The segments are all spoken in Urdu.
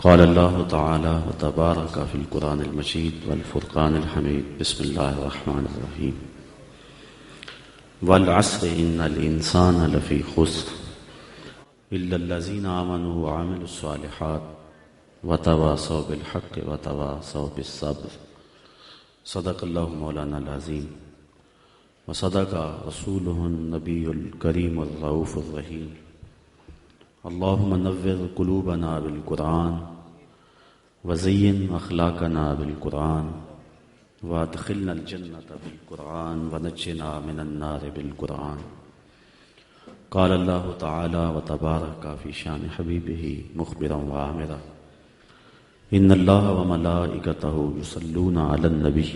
قال اللہ تعالی وتبارک فی القرآن المجید والفرقان الحمید بسم اللہ الرحمن الرحیم والعصر ان الانسان لفی خسر الا الذین آمنوا وعملوا الصالحات وتواصوا بالحق وتواصوا بالصبر صدق اللہ مولانا العظیم وصدق رسولہ النبی الکریم الرؤوف الرحیم اللہم نور قلوبنا بالقرآن وزین اخلاقنا بالقرآن وادخلنا الجنة بالقرآن ونجنا من النار بالقرآن قال اللہ تعالی وتبارک فی شان حبیبہ مخبرا وآمرا ان اللہ وملائکتہ یصلون علی النبی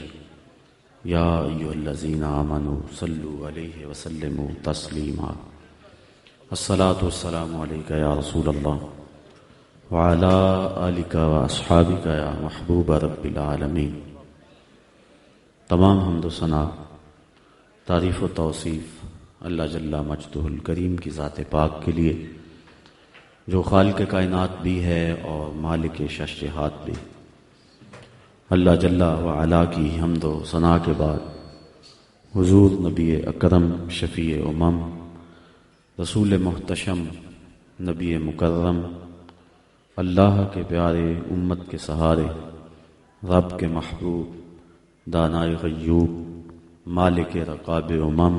یا ایھا الذین آمنوا صلوا علیہ وسلموا تسلیما الصلاة والسلام علیکہ یا رسول اللہ وعلی آلک واصحابک یا محبوب رب العالمین۔ تمام حمد و ثنا، تعریف و توصیف اللہ جل مجدہ الکریم کی ذات پاک کے لیے جو خالق کائنات بھی ہے اور مالک شش جہات بھی۔ اللہ جل وعلا کی حمد و ثنا کے بعد حضور نبی اکرم شفیع امم رسول محتشم نبی مکرم اللہ کے پیارے امت کے سہارے رب کے محبوب دانائے غیوب مالک رقاب امم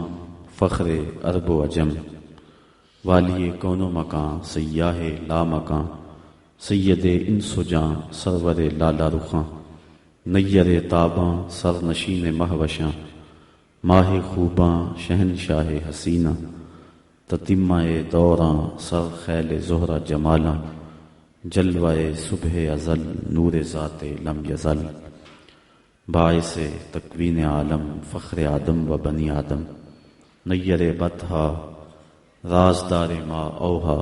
فخر عرب و عجم والی کون و مکان سیاہ لا مکان سید انس و جاں سرور لالا رخاں نیر تاباں سر نشین مہوشاں ماہ خوباں شہنشاہ حسینہ تتمہ دوراں سر خیل زہرہ جمالاں جلوہ صبح ازل نور ذات لم یزل باعث تکوین عالم فخر آدم و بنی آدم نیر بطحا رازدار ما اوہا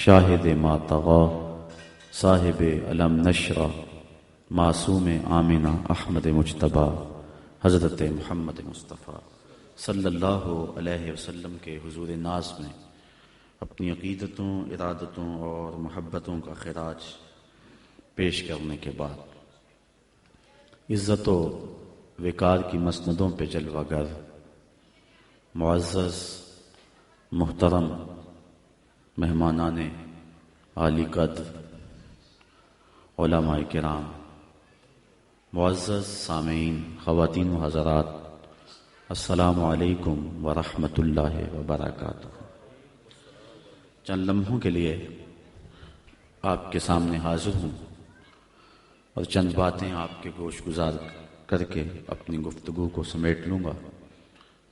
شاہد ما طغا صاحب علم نشرہ معصوم آمنہ احمد مجتبی حضرت محمد مصطفیٰ صلی اللہ علیہ وسلم کے حضور ناز میں اپنی عقیدتوں ارادتوں اور محبتوں کا خراج پیش کرنے کے بعد عزت و وقار کی مسندوں پہ جلوہ گر معزز محترم مہمانان عالی قدر علماء کرام معزز سامعین خواتین و حضرات السلام علیکم ورحمۃ اللہ وبرکاتہ۔ چند لمحوں کے لیے آپ کے سامنے حاضر ہوں اور چند باتیں آپ کے گوش گزار کر کے اپنی گفتگو کو سمیٹ لوں گا۔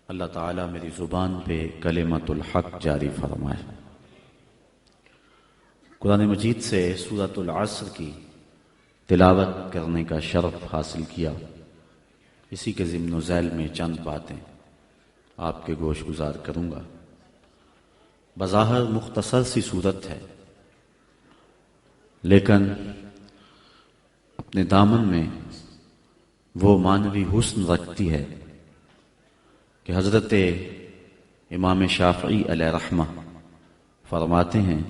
اللہ تعالیٰ میری زبان پہ کلمۃ الحق جاری فرمائے۔ قرآن مجید سے سورۃ العصر کی تلاوت کرنے کا شرف حاصل کیا، اسی کے ضمن و ذیل میں چند باتیں آپ کے گوش گزار کروں گا۔ بظاہر مختصر سی صورت ہے، لیکن اپنے دامن میں وہ معنوی حسن رکھتی ہے کہ حضرت امام شافعی علیہ رحمہ فرماتے ہیں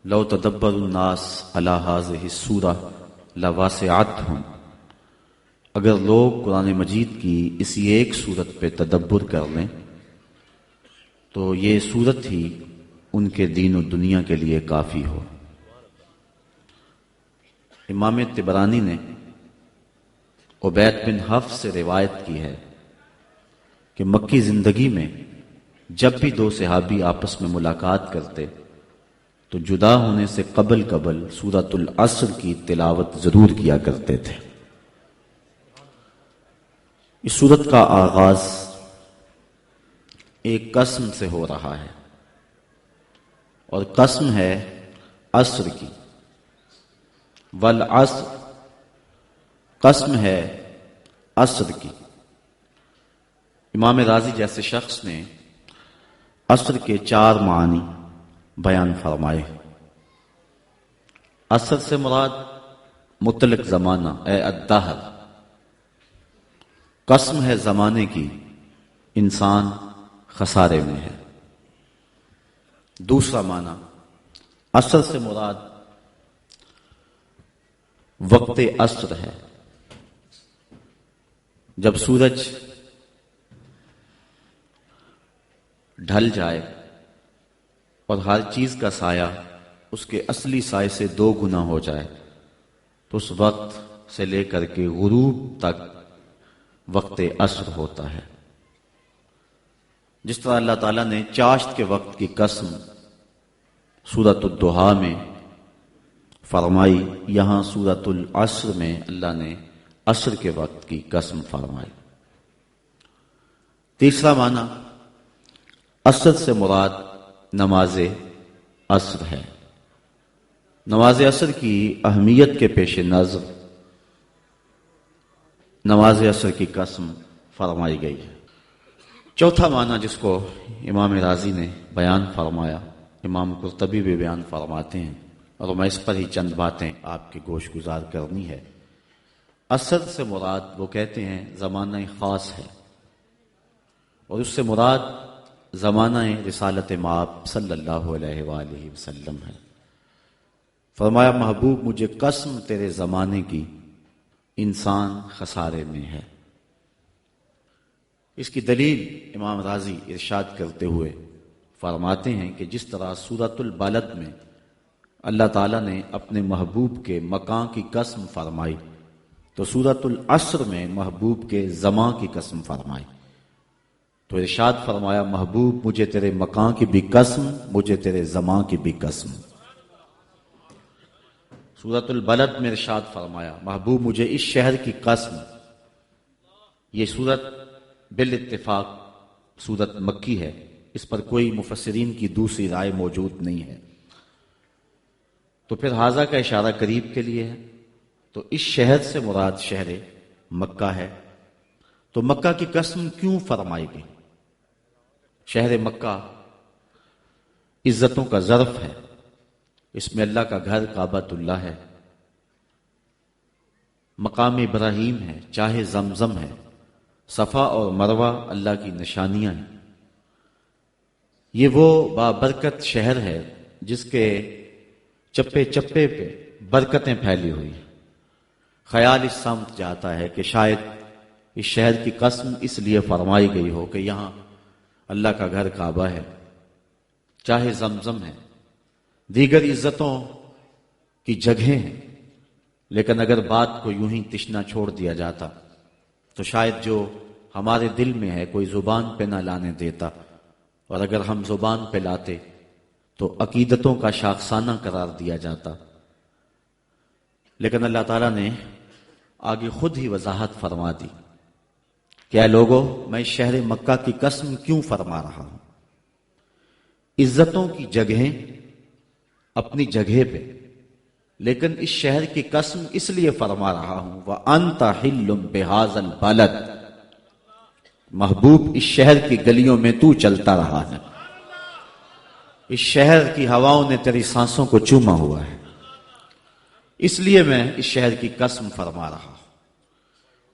لو تدبر الناس علی ہذہ السورہ لواسعتہم، اگر لوگ قرآن مجید کی اسی ایک صورت پہ تدبر کر لیں تو یہ صورت ہی ان کے دین و دنیا کے لیے کافی ہو۔ امام طبرانی نے عبید بن حفص سے روایت کی ہے کہ مکی زندگی میں جب بھی دو صحابی آپس میں ملاقات کرتے تو جدا ہونے سے قبل سورۃ العصر کی تلاوت ضرور کیا کرتے تھے۔ اس سورت کا آغاز ایک قسم سے ہو رہا ہے، اور قسم ہے عصر کی، والعصر قسم ہے عصر کی۔ امام رازی جیسے شخص نے عصر کے 4 معنی بیان فرمائے۔ عصر سے مراد مطلق زمانہ اے الدہر، قسم ہے زمانے کی، انسان خسارے میں ہے۔ دوسرا معنی عصر سے مراد وقت عصر ہے، جب سورج ڈھل جائے اور ہر چیز کا سایہ اس کے اصلی سائے سے 2 گنا ہو جائے، تو اس وقت سے لے کر کے غروب تک وقت عصر ہوتا ہے۔ جس طرح اللہ تعالیٰ نے چاشت کے وقت کی قسم سورۃ الضحیٰ میں فرمائی، یہاں سورۃ العصر میں اللہ نے عصر کے وقت کی قسم فرمائی۔ تیسرا معنی، عصر سے مراد نماز عصر ہے۔ نماز عصر کی اہمیت کے پیش نظر نماز عصر کی قسم فرمائی گئی ہے۔ چوتھا معنی جس کو امام رازی نے بیان فرمایا، امام قرطبی بھی بیان فرماتے ہیں، اور میں اس پر ہی چند باتیں آپ کے گوش گزار کرنی ہے۔ عصر سے مراد وہ کہتے ہیں زمانہ خاص ہے، اور اس سے مراد زمانہ رسالت مآب صلی اللہ علیہ وآلہ وسلم ہے۔ فرمایا محبوب مجھے قسم تیرے زمانے کی، انسان خسارے میں ہے۔ اس کی دلیل امام رازی ارشاد کرتے ہوئے فرماتے ہیں کہ جس طرح سورۃ البلد میں اللہ تعالیٰ نے اپنے محبوب کے مکان کی قسم فرمائی، تو سورۃ العصر میں محبوب کے زمان کی قسم فرمائی۔ تو ارشاد فرمایا محبوب مجھے تیرے مکان کی بھی قسم، مجھے تیرے زمان کی بھی قسم۔ سورۃ البلد میں ارشاد فرمایا محبوب مجھے اس شہر کی قسم۔ یہ سورت بالاتفاق سورت مکی ہے، اس پر کوئی مفسرین کی دوسری رائے موجود نہیں ہے۔ تو پھر حاذا کا اشارہ قریب کے لیے ہے، تو اس شہر سے مراد شہر مکہ ہے۔ تو مکہ کی قسم کیوں فرمائی گئی؟ شہر مکہ عزتوں کا ظرف ہے، اس میں اللہ کا گھر کعبۃ اللہ ہے، مقام ابراہیم ہے، چاہے زمزم ہے، صفا اور مروہ اللہ کی نشانیاں ہیں۔ یہ وہ بابرکت شہر ہے جس کے چپے چپے پہ برکتیں پھیلی ہوئی ہیں۔ خیال اس سمت جاتا ہے کہ شاید اس شہر کی قسم اس لیے فرمائی گئی ہو کہ یہاں اللہ کا گھر کعبہ ہے، چاہے زمزم ہے، دیگر عزتوں کی جگہیں ہیں، لیکن اگر بات کو یوں ہی تشنا چھوڑ دیا جاتا تو شاید جو ہمارے دل میں ہے کوئی زبان پہ نہ لانے دیتا، اور اگر ہم زبان پہ لاتے تو عقیدتوں کا شاخسانہ قرار دیا جاتا۔ لیکن اللہ تعالیٰ نے آگے خود ہی وضاحت فرما دی کہ اے لوگو میں شہر مکہ کی قسم کیوں فرما رہا ہوں۔ عزتوں کی جگہیں اپنی جگہ پہ، لیکن اس شہر کی قسم اس لیے فرما رہا ہوں وَأَنْتَ حِلٌّ بِهَذَا الْبَلَدِ، محبوب اس شہر کی گلیوں میں تو چلتا رہا ہے، اس شہر کی ہواؤں نے تیری سانسوں کو چوما ہوا ہے، اس لیے میں اس شہر کی قسم فرما رہا ہوں۔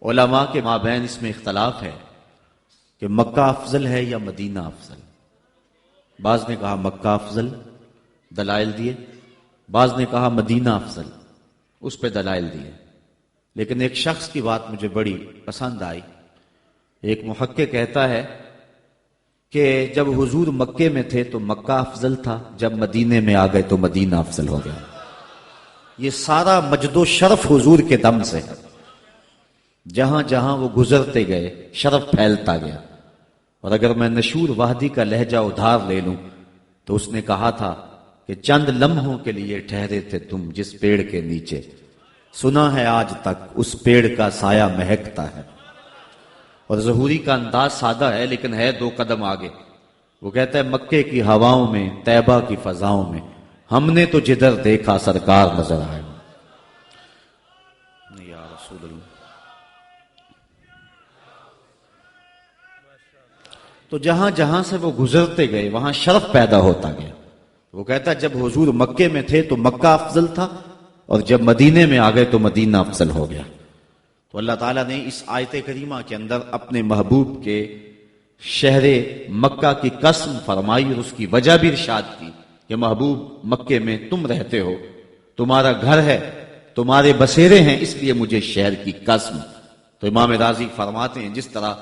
علماء کے مابین اس میں اختلاف ہے کہ مکہ افضل ہے یا مدینہ افضل۔ بعض نے کہا مکہ افضل، دلائل دیے، بعض نے کہا مدینہ افضل، اس پہ دلائل دیے۔ لیکن ایک شخص کی بات مجھے بڑی پسند آئی۔ ایک محقق کہتا ہے کہ جب حضور مکے میں تھے تو مکہ افضل تھا، جب مدینے میں آ گئے تو مدینہ افضل ہو گیا۔ یہ سارا مجد و شرف حضور کے دم سے ہے، جہاں جہاں وہ گزرتے گئے شرف پھیلتا گیا۔ اور اگر میں نشور وحدی کا لہجہ ادھار لے لوں تو اس نے کہا تھا کہ چند لمحوں کے لیے ٹھہرے تھے تم جس پیڑ کے نیچے، سنا ہے آج تک اس پیڑ کا سایہ مہکتا ہے۔ اور ظہوری کا انداز سادہ ہے لیکن ہے 2 قدم آگے۔ وہ کہتا ہے مکے کی ہواؤں میں، طیبہ کی فضاؤں میں ہم نے تو جدھر دیکھا سرکار نظر آئے۔ یا رسول اللہ۔ تو جہاں جہاں سے وہ گزرتے گئے وہاں شرف پیدا ہوتا گیا۔ وہ کہتا ہے جب حضور مکے میں تھے تو مکہ افضل تھا، اور جب مدینے میں آ گئے تو مدینہ افضل ہو گیا۔ تو اللہ تعالیٰ نے اس آیت کریمہ کے اندر اپنے محبوب کے شہر مکہ کی قسم فرمائی، اور اس کی وجہ بھی ارشاد کی کہ محبوب مکے میں تم رہتے ہو، تمہارا گھر ہے، تمہارے بسیرے ہیں، اس لیے مجھے شہر کی قسم۔ تو امام رازی فرماتے ہیں جس طرح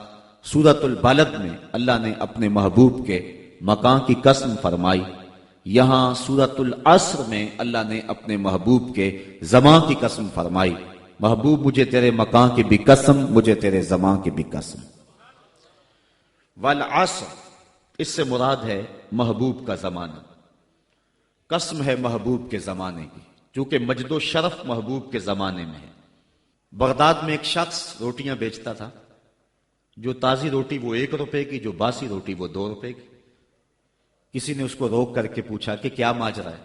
سورۃ البلد میں اللہ نے اپنے محبوب کے مکان کی قسم فرمائی، یہاں سورۃ العصر میں اللہ نے اپنے محبوب کے زمان کی قسم فرمائی۔ محبوب مجھے تیرے مکان کی بھی قسم، مجھے تیرے زمان کی بھی قسم۔ والعصر، اس سے مراد ہے محبوب کا زمانہ، قسم ہے محبوب کے زمانے کی، چونکہ مجد و شرف محبوب کے زمانے میں ہے۔ بغداد میں ایک شخص روٹیاں بیچتا تھا، جو تازی روٹی وہ 1 روپے کی، جو باسی روٹی وہ 2 روپے کی۔ کسی نے اس کو روک کر کے پوچھا کہ کیا ماجرا ہے،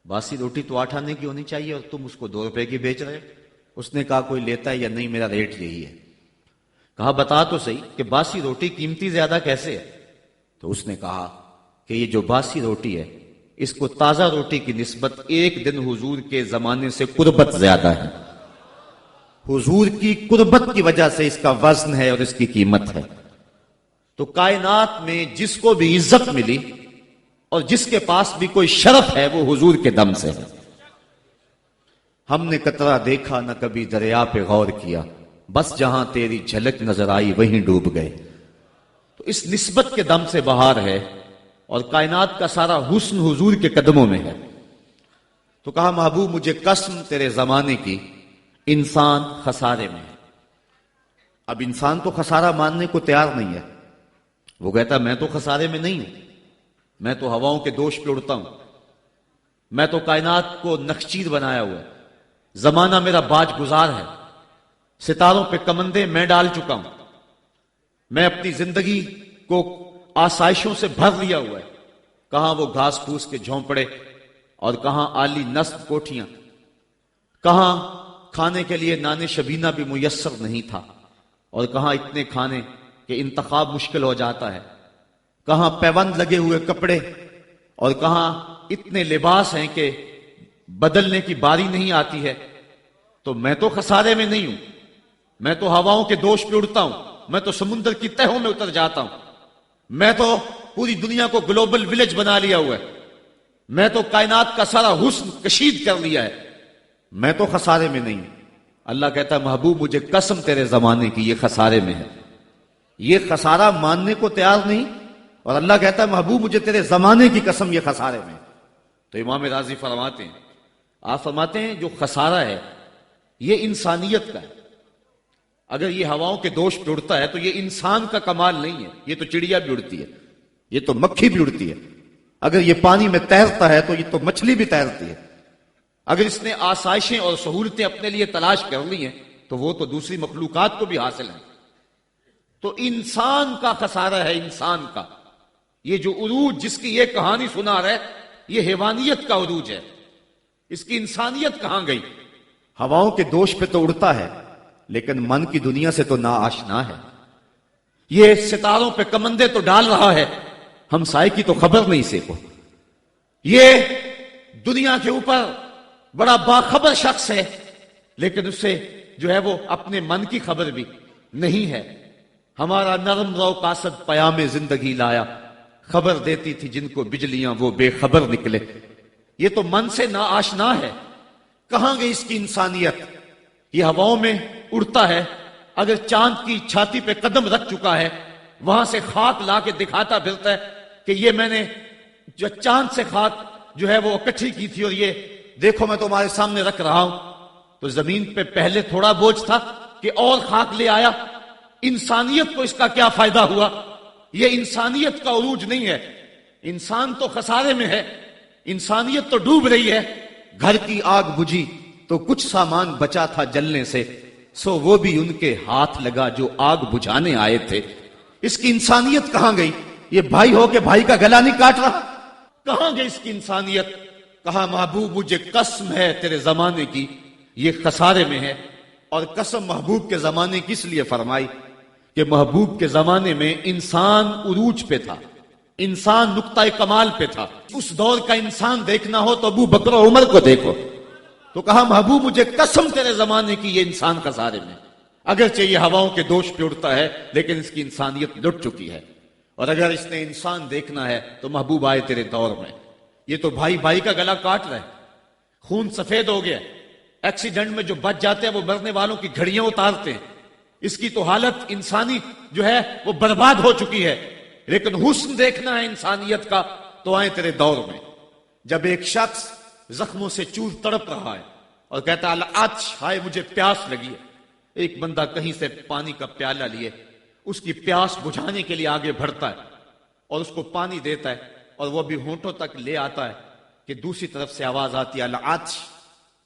باسی روٹی تو 8 آنے کی ہونی چاہیے اور تم اس کو 2 روپے کی بیچ رہے ہو؟ اس نے کہا کوئی لیتا ہے یا نہیں، میرا ریٹ یہی ہے۔ کہا بتا تو صحیح کہ باسی روٹی قیمتی زیادہ کیسے ہے؟ تو اس نے کہا کہ یہ جو باسی روٹی ہے اس کو تازہ روٹی کی نسبت 1 دن حضور کے زمانے سے قربت زیادہ ہے، حضور کی قربت کی وجہ سے اس کا وزن ہے اور اس کی قیمت ہے۔ تو کائنات میں جس کو بھی عزت ملی اور جس کے پاس بھی کوئی شرف ہے وہ حضور کے دم سے ہے۔ ہم نے قطرہ دیکھا نہ کبھی دریا پہ غور کیا، بس جہاں تیری جھلک نظر آئی وہیں ڈوب گئے۔ تو اس نسبت کے دم سے بہار ہے اور کائنات کا سارا حسن حضور کے قدموں میں ہے۔ تو کہا محبوب مجھے قسم تیرے زمانے کی، انسان خسارے میں ہے۔ اب انسان تو خسارہ ماننے کو تیار نہیں ہے، وہ کہتا میں تو خسارے میں نہیں ہوں، میں تو ہواؤں کے دوش پہ اڑتا ہوں، میں تو کائنات کو نخچیر بنایا ہوا ہے، زمانہ میرا باج گزار ہے، ستاروں پہ کمندے میں ڈال چکا ہوں، میں اپنی زندگی کو آسائشوں سے بھر لیا ہوا ہے، کہاں وہ گھاس پھوس کے جھونپڑے اور کہاں عالی نصب کوٹھیاں، کہاں کھانے کے لیے نان شبینہ بھی میسر نہیں تھا اور کہاں اتنے کھانے کہ انتخاب مشکل ہو جاتا ہے، کہاں پیوند لگے ہوئے کپڑے اور کہاں اتنے لباس ہیں کہ بدلنے کی باری نہیں آتی ہے۔ تو میں تو خسارے میں نہیں ہوں، میں تو ہواؤں کے دوش پہ اڑتا ہوں، میں تو سمندر کی تہوں میں اتر جاتا ہوں، میں تو پوری دنیا کو گلوبل ولیج بنا لیا ہوا ہے، میں تو کائنات کا سارا حسن کشید کر لیا ہے، میں تو خسارے میں نہیں ہوں۔ اللہ کہتا ہے محبوب مجھے قسم تیرے زمانے کی، یہ خسارے میں ہے، یہ خسارہ ماننے کو تیار نہیں، اور اللہ کہتا ہے محبوب مجھے تیرے زمانے کی قسم یہ خسارے میں ہے۔ تو امام رازی فرماتے ہیں، آپ فرماتے ہیں جو خسارہ ہے یہ انسانیت کا ہے، اگر یہ ہواؤں کے دوش پہ اڑتا ہے تو یہ انسان کا کمال نہیں ہے، یہ تو چڑیا بھی اڑتی ہے، یہ تو مکھی بھی اڑتی ہے، اگر یہ پانی میں تیرتا ہے تو یہ تو مچھلی بھی تیرتی ہے، اگر اس نے آسائشیں اور سہولتیں اپنے لیے تلاش کر لی ہیں تو وہ تو دوسری مخلوقات کو بھی حاصل ہیں۔ تو انسان کا خسارہ ہے، انسان کا یہ جو عروج جس کی یہ کہانی سنا رہے یہ حیوانیت کا عروج ہے، اس کی انسانیت کہاں گئی؟ ہواؤں کے دوش پہ تو اڑتا ہے لیکن من کی دنیا سے تو نا آشنا ہے، یہ ستاروں پہ کمندے تو ڈال رہا ہے، ہم سائے کی تو خبر نہیں سے کو، یہ دنیا کے اوپر بڑا باخبر شخص ہے لیکن اسے جو ہے وہ اپنے من کی خبر بھی نہیں ہے۔ ہمارا نرم رو قاصد پیام زندگی لایا، خبر دیتی تھی جن کو بجلیاں وہ بے خبر نکلے، یہ تو من سے نا آشنا ہے، کہاں گئی اس کی انسانیت؟ یہ ہواؤں میں اڑتا ہے، اگر چاند کی چھاتی پہ قدم رکھ چکا ہے وہاں سے خاک لا کے دکھاتا پھرتا ہے کہ یہ میں نے جو چاند سے خاک جو ہے وہ اکٹھی کی تھی اور یہ دیکھو میں تمہارے سامنے رکھ رہا ہوں۔ تو زمین پہ پہلے تھوڑا بوجھ تھا کہ اور خاک لے آیا، انسانیت کو اس کا کیا فائدہ ہوا؟ یہ انسانیت کا عروج نہیں ہے، انسان تو خسارے میں ہے، انسانیت تو ڈوب رہی ہے۔ گھر کی آگ بجھی تو کچھ سامان بچا تھا جلنے سے، سو وہ بھی ان کے ہاتھ لگا جو آگ بجھانے آئے تھے۔ اس کی انسانیت کہاں گئی؟ یہ بھائی ہو کے بھائی کا گلا نہیں کاٹ رہا، کہاں گئی اس کی انسانیت؟ کہا محبوب مجھے قسم ہے تیرے زمانے کی، یہ خسارے میں ہے۔ اور قسم محبوب کے زمانے کی اس لیے فرمائی کہ محبوب کے زمانے میں انسان عروج پہ تھا، انسان نقطہ کمال پہ تھا۔ اس دور کا انسان دیکھنا ہو تو ابو بکر و عمر کو دیکھو۔ تو کہا محبوب مجھے قسم تیرے زمانے کی، یہ انسان خسارے میں، اگرچہ یہ ہواؤں کے دوش پہ اڑتا ہے لیکن اس کی انسانیت لٹ چکی ہے۔ اور اگر اس نے انسان دیکھنا ہے تو محبوب آئے تیرے دور میں، یہ تو بھائی بھائی کا گلا کاٹ رہے، خون سفید ہو گیا، ایکسیڈنٹ میں جو بچ جاتے ہیں وہ مرنے والوں کی گھڑیاں اتارتے ہیں. اس کی تو حالت انسانی جو ہے وہ برباد ہو چکی ہے. لیکن حسن دیکھنا ہے انسانیت کا تو آئے تیرے دور میں. جب ایک شخص زخموں سے چور تڑپ رہا ہے اور کہتا ہے العطش، ہائے مجھے پیاس لگی ہے، ایک بندہ کہیں سے پانی کا پیالہ لیے اس کی پیاس بجھانے کے لیے آگے بڑھتا ہے اور اس کو پانی دیتا ہے اور وہ بھی ہونٹوں تک لے آتا ہے کہ دوسری طرف سے آواز آتی ہے العطش،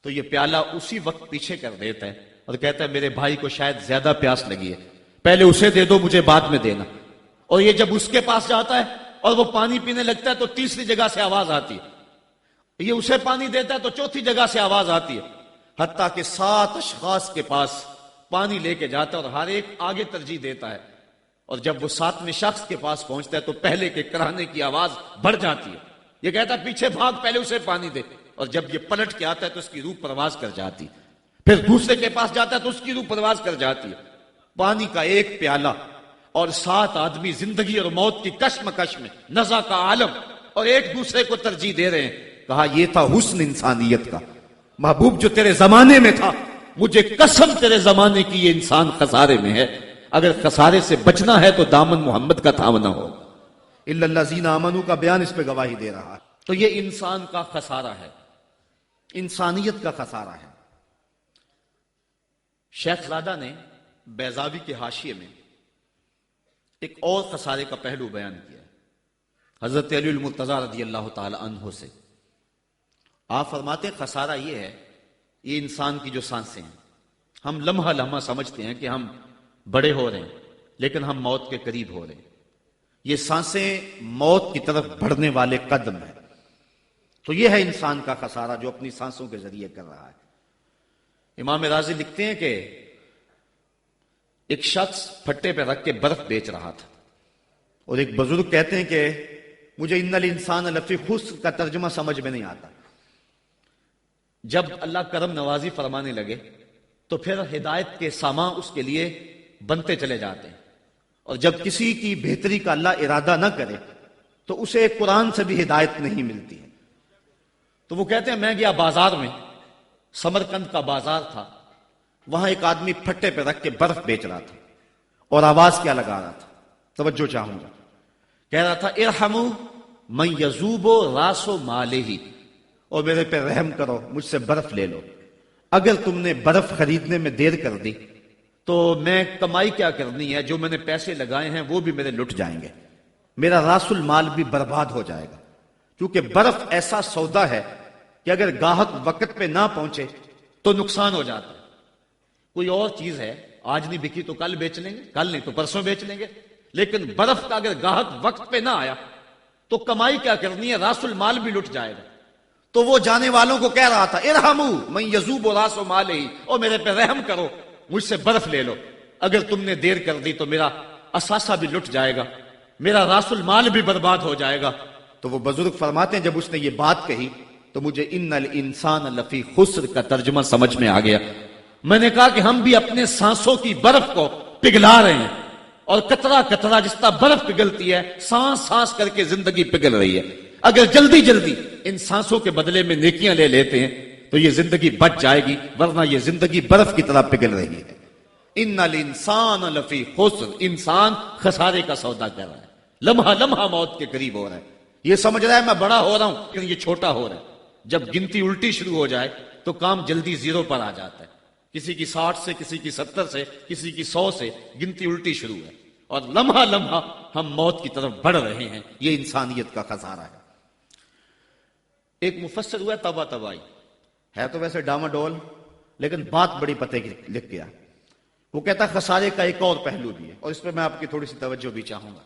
تو یہ پیالہ اسی وقت پیچھے کر دیتا ہے اور کہتا ہے میرے بھائی کو شاید زیادہ پیاس لگی ہے، پہلے اسے دے دو، مجھے بعد میں دینا. اور یہ جب اس کے پاس جاتا ہے اور وہ پانی پینے لگتا ہے تو تیسری جگہ سے آواز آتی ہے، یہ اسے پانی دیتا ہے تو چوتھی جگہ سے آواز آتی ہے، حتیٰ کہ 7 اشخاص کے پاس پانی لے کے جاتا ہے اور ہر ایک آگے ترجیح دیتا ہے. اور جب وہ 7ویں شخص کے پاس پہنچتا ہے تو پہلے کے کرانے کی آواز بڑھ جاتی ہے. یہ کہتا ہے پیچھے بھاگ، پہلے اسے پانی دے. اور جب یہ پلٹ کے آتا ہے تو اس کی روح پرواز کر جاتی. پھر دوسرے کے پاس جاتا ہے تو اس کی روح پرواز کر جاتی ہے. پانی کا ایک پیالہ اور 7 آدمی زندگی اور موت کی کشمکش میں، نزع کا عالم، اور ایک دوسرے کو ترجیح دے رہے ہیں. کہا یہ تھا حسن انسانیت کا. محبوب جو تیرے زمانے میں تھا، مجھے قسم تیرے زمانے کی یہ انسان خسارے میں ہے. اگر خسارے سے بچنا ہے تو دامن محمد کا تھامنا ہو. الا الذین آمنوا کا بیان اس پہ گواہی دے رہا ہے. تو یہ انسان کا خسارہ ہے، انسانیت کا خسارہ ہے. شیخ زادہ نے بیضاوی کے حاشیے میں ایک اور خسارے کا پہلو بیان کیا ہے حضرت علی المرتضیٰ رضی اللہ تعالی عنہ سے. آپ فرماتے ہیں خسارہ یہ ہے، یہ انسان کی جو سانسیں ہیں، ہم لمحہ لمحہ سمجھتے ہیں کہ ہم بڑے ہو رہے ہیں لیکن ہم موت کے قریب ہو رہے ہیں. یہ سانسیں موت کی طرف بڑھنے والے قدم ہیں. تو یہ ہے انسان کا خسارہ جو اپنی سانسوں کے ذریعے کر رہا ہے. امام رازی لکھتے ہیں کہ ایک شخص پھٹے پہ رکھ کے برف بیچ رہا تھا اور ایک بزرگ کہتے ہیں کہ مجھے ان الانسان لفی خسر کا ترجمہ سمجھ میں نہیں آتا. جب اللہ کرم نوازی فرمانے لگے تو پھر ہدایت کے سامان اس کے لیے بنتے چلے جاتے ہیں، اور جب کسی کی بہتری کا اللہ ارادہ نہ کرے تو اسے قرآن سے بھی ہدایت نہیں ملتی ہے. تو وہ کہتے ہیں میں گیا بازار میں، سمرقند کا بازار تھا، وہاں ایک آدمی پھٹے پہ رکھ کے برف بیچ رہا تھا اور آواز کیا لگا رہا تھا، توجہ چاہوں گا. کہہ رہا تھا ارحموا من یذوب راس مالہ، اور میرے پہ رحم کرو، مجھ سے برف لے لو. اگر تم نے برف خریدنے میں دیر کر دی تو میں کمائی کیا کرنی ہے، جو میں نے پیسے لگائے ہیں وہ بھی میرے لٹ جائیں گے، میرا راس المال بھی برباد ہو جائے گا. کیونکہ برف ایسا سودا ہے کہ اگر گاہک وقت پہ نہ پہنچے تو نقصان ہو جاتا ہے. کوئی اور چیز ہے، آج نہیں بکی تو کل بیچ لیں گے، کل نہیں تو پرسوں بیچ لیں گے، لیکن برف کا اگر گاہک وقت پہ نہ آیا تو کمائی کیا کرنی ہے، راس المال بھی لٹ جائے گا. تو وہ جانے والوں کو کہہ رہا تھا ارحموا من یذوب راس مالہ، اور میرے پہ رحم کرو، مجھ سے برف لے لو. اگر تم نے دیر کر دی تو میرا اثاثہ بھی لٹ جائے گا، میرا راس المال بھی برباد ہو جائے گا. تو وہ بزرگ فرماتے ہیں جب اس نے یہ بات کہی تو مجھے ان الانسان لفی خسر کا ترجمہ سمجھ میں آ گیا. میں نے کہا کہ ہم بھی اپنے سانسوں کی برف کو پگھلا رہے ہیں، اور قطرہ قطرہ جس طرح برف پگھلتی ہے، سانس سانس کر کے زندگی پگھل رہی ہے. اگر جلدی جلدی ان سانسوں کے بدلے میں نیکیاں لے لیتے ہیں تو یہ زندگی بچ جائے گی، ورنہ یہ زندگی برف کی طرح پگھل رہی ہے. ان الانسان لفی خسر، انسان خسارے کا سودا کر رہا ہے، لمحہ لمحہ موت کے قریب ہو رہا ہے. یہ سمجھ رہا ہے میں بڑا ہو رہا ہوں لیکن یہ چھوٹا ہو رہا ہے. جب گنتی الٹی شروع ہو جائے تو کام جلدی زیرو پر آ جاتا ہے. کسی کی 60 سے، کسی کی 70 سے، کسی کی 100 سے گنتی الٹی شروع ہے، اور لمحہ لمحہ ہم موت کی طرف بڑھ رہے ہیں. یہ انسانیت کا خسارہ ہے. ایک مفسر ہوا تبا تبائی ہے، تو ویسے ڈاما ڈول، لیکن بات بڑی پتے کی لکھ گیا. وہ کہتا ہے خسارے کا ایک اور پہلو بھی ہے، اور اس پہ میں آپ کی تھوڑی سی توجہ بھی چاہوں گا.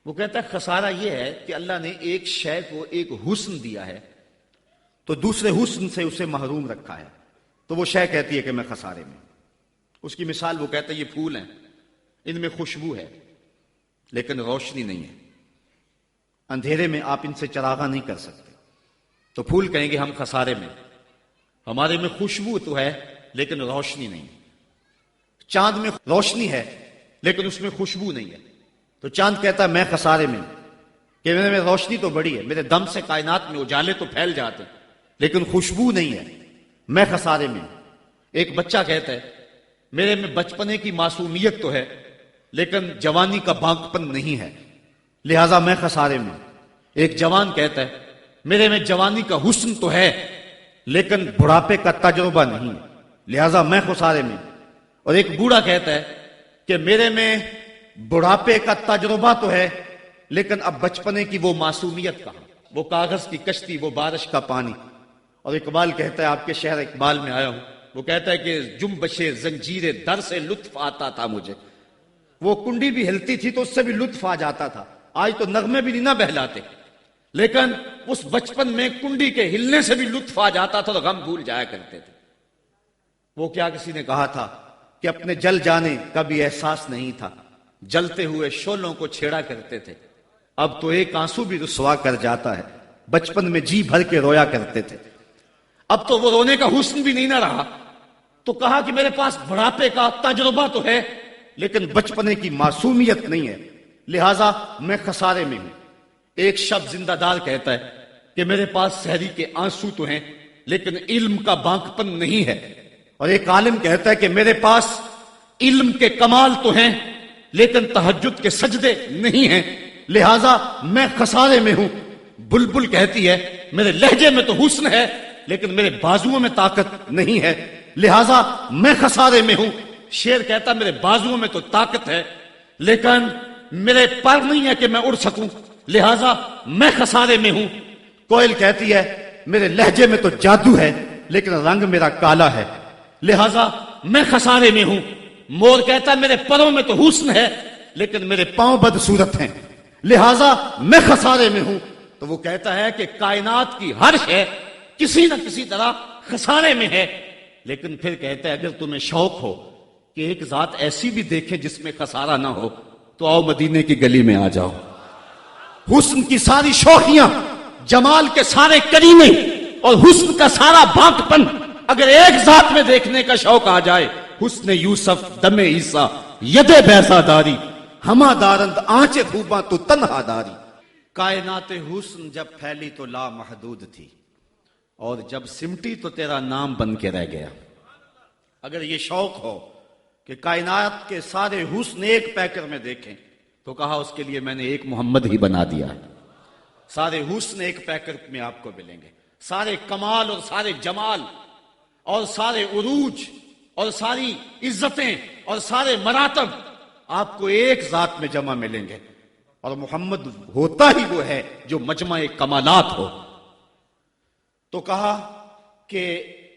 وہ کہتا ہے خسارہ یہ ہے کہ اللہ نے ایک شے کو ایک حسن دیا ہے تو دوسرے حسن سے اسے محروم رکھا ہے، تو وہ شے کہتی ہے کہ میں خسارے میں. اس کی مثال وہ کہتا ہے یہ پھول ہیں، ان میں خوشبو ہے لیکن روشنی نہیں ہے، اندھیرے میں آپ ان سے چراغاں نہیں کر سکتے. تو پھول کہیں گے ہم خسارے میں، ہمارے میں خوشبو تو ہے لیکن روشنی نہیں. چاند میں روشنی ہے لیکن اس میں خوشبو نہیں ہے، تو چاند کہتا ہے میں خسارے میں کہ میرے میں روشنی تو بڑی ہے، میرے دم سے کائنات میں اجالے تو پھیل جاتے لیکن خوشبو نہیں ہے. میں خسارے میں ہوں۔ ایک بچہ کہتا ہے میرے میں بچپنے کی معصومیت تو ہے لیکن جوانی کا بانکپن نہیں ہے، لہذا میں خسارے میں ہوں۔ ایک جوان کہتا ہے میرے میں جوانی کا حسن تو ہے لیکن بڑھاپے کا تجربہ نہیں ہے، لہذا میں خسارے میں ہوں۔ اور ایک بوڑھا کہتا ہے کہ میرے میں بڑھاپے کا تجربہ تو ہے لیکن اب بچپنے کی وہ معصومیت کہاں، وہ کاغذ کی کشتی، وہ بارش کا پانی۔ اور اقبال کہتا ہے، آپ کے شہر اقبال میں آیا ہوں، وہ کہتا ہے کہ جنبش زنجیر در سے لطف آتا تھا مجھے، وہ کنڈی بھی ہلتی تھی تو اس سے بھی لطف آ جاتا تھا، آج تو نغمے بھی نہیں نہ بہلاتے، لیکن اس بچپن میں کنڈی کے ہلنے سے بھی لطف آ جاتا تھا تو غم بھول جایا کرتے تھے۔ وہ کیا کسی نے کہا تھا کہ اپنے جل جانے کا بھی احساس نہیں تھا، جلتے ہوئے شعلوں کو چھیڑا کرتے تھے، اب تو ایک آنسو بھی رسوا کر جاتا ہے، بچپن میں جی بھر کے رویا کرتے تھے، اب تو وہ رونے کا حسن بھی نہیں نہ رہا۔ تو کہا کہ میرے پاس بڑھاپے کا تجربہ تو ہے لیکن بچپنے کی معصومیت نہیں ہے، لہذا میں خسارے میں ہوں۔ ایک شب زندہ دار کہتا ہے کہ میرے پاس سحری کے آنسو تو ہیں لیکن علم کا بانکپن نہیں ہے، اور ایک عالم کہتا ہے کہ میرے پاس علم کے کمال تو ہیں لیکن تہجد کے سجدے نہیں ہیں، لہذا میں خسارے میں ہوں۔ بلبل کہتی ہے میرے لہجے میں تو حسن ہے لیکن میرے بازوؤں میں طاقت نہیں ہے، لہذا میں خسارے میں ہوں۔ شیر کہتا میرے بازوؤں میں تو طاقت ہے لیکن میرے پر نہیں ہے کہ میں اڑ سکوں، لہذا میں خسارے میں ہوں۔ کوئل کہتی ہے میرے لہجے میں تو جادو ہے لیکن رنگ میرا کالا ہے، لہذا میں خسارے میں ہوں۔ مور کہتا ہے میرے پروں میں تو حسن ہے لیکن میرے پاؤں بدصورت ہیں، لہذا میں خسارے میں ہوں۔ تو وہ کہتا ہے کہ کائنات کی ہر شے کسی نہ کسی طرح خسارے میں ہے، لیکن پھر کہتا ہے اگر تمہیں شوق ہو کہ ایک ذات ایسی بھی دیکھیں جس میں خسارہ نہ ہو تو آؤ مدینے کی گلی میں آ جاؤ۔ حسن کی ساری شوخیاں، جمال کے سارے کریمے اور حسن کا سارا بانکپن اگر ایک ذات میں دیکھنے کا شوق آ جائے، حسن یوسف دم عیسیٰ ید بیضا داری، ہما دارند آنچ خوباں تو تنہا داری۔ کائنات حسن جب پھیلی تو لا محدود تھی اور جب سمٹی تو تیرا نام بن کے رہ گیا۔ اگر یہ شوق ہو کہ کائنات کے سارے حسن ایک پیکر میں دیکھیں تو کہا اس کے لیے میں نے ایک محمد ہی بنا دیا ہے۔ سارے حسن ایک پیکر میں آپ کو ملیں گے، سارے کمال اور سارے جمال اور سارے عروج اور ساری عزتیں اور سارے مراتب آپ کو ایک ذات میں جمع ملیں گے، اور محمد ہوتا ہی وہ ہے جو مجمع کمالات ہو۔ تو کہا کہ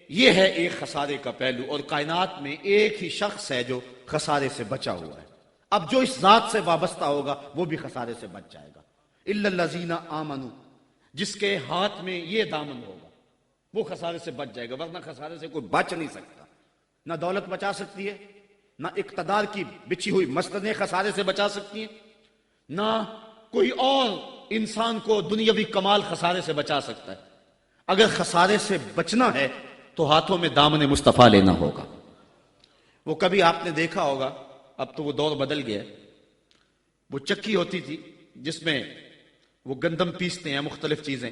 یہ ہے ایک خسارے کا پہلو، اور کائنات میں ایک ہی شخص ہے جو خسارے سے بچا ہوا ہے۔ اب جو اس ذات سے وابستہ ہوگا وہ بھی خسارے سے بچ جائے گا۔ الا الذین آمنوا، جس کے ہاتھ میں یہ دامن ہوگا وہ خسارے سے بچ جائے گا، ورنہ خسارے سے کوئی بچ نہیں سکتا۔ نہ دولت بچا سکتی ہے، نہ اقتدار کی بچھی ہوئی مسندیں خسارے سے بچا سکتی ہیں، نہ کوئی اور انسان کو دنیاوی کمال خسارے سے بچا سکتا ہے۔ اگر خسارے سے بچنا ہے تو ہاتھوں میں دامن مصطفیٰ لینا ہوگا۔ وہ کبھی آپ نے دیکھا ہوگا، اب تو وہ دور بدل گیا، وہ چکی ہوتی تھی جس میں وہ گندم پیستے ہیں، مختلف چیزیں،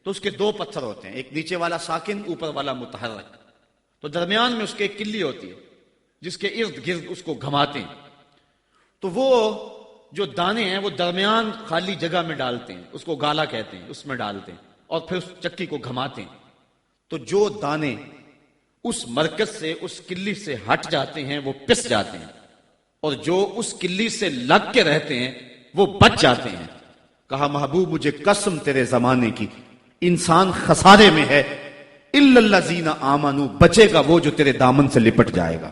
تو اس کے دو پتھر ہوتے ہیں، ایک نیچے والا ساکن، اوپر والا متحرک، تو درمیان میں اس کے ایک کلی ہوتی ہے جس کے ارد گرد اس کو گھماتے ہیں، تو وہ جو دانے ہیں وہ درمیان خالی جگہ میں ڈالتے ہیں، اس کو گالا کہتے ہیں، اس میں ڈالتے ہیں اور پھر اس چکی کو گھماتے ہیں، تو جو دانے اس مرکز سے، اس کلی سے ہٹ جاتے ہیں وہ پس جاتے ہیں، اور جو اس کلی سے لگ کے رہتے ہیں وہ بچ جاتے ہیں۔ کہا محبوب مجھے قسم تیرے زمانے کی، انسان خسارے میں ہے، الا الذین آمنوا، بچے گا وہ جو تیرے دامن سے لپٹ جائے گا۔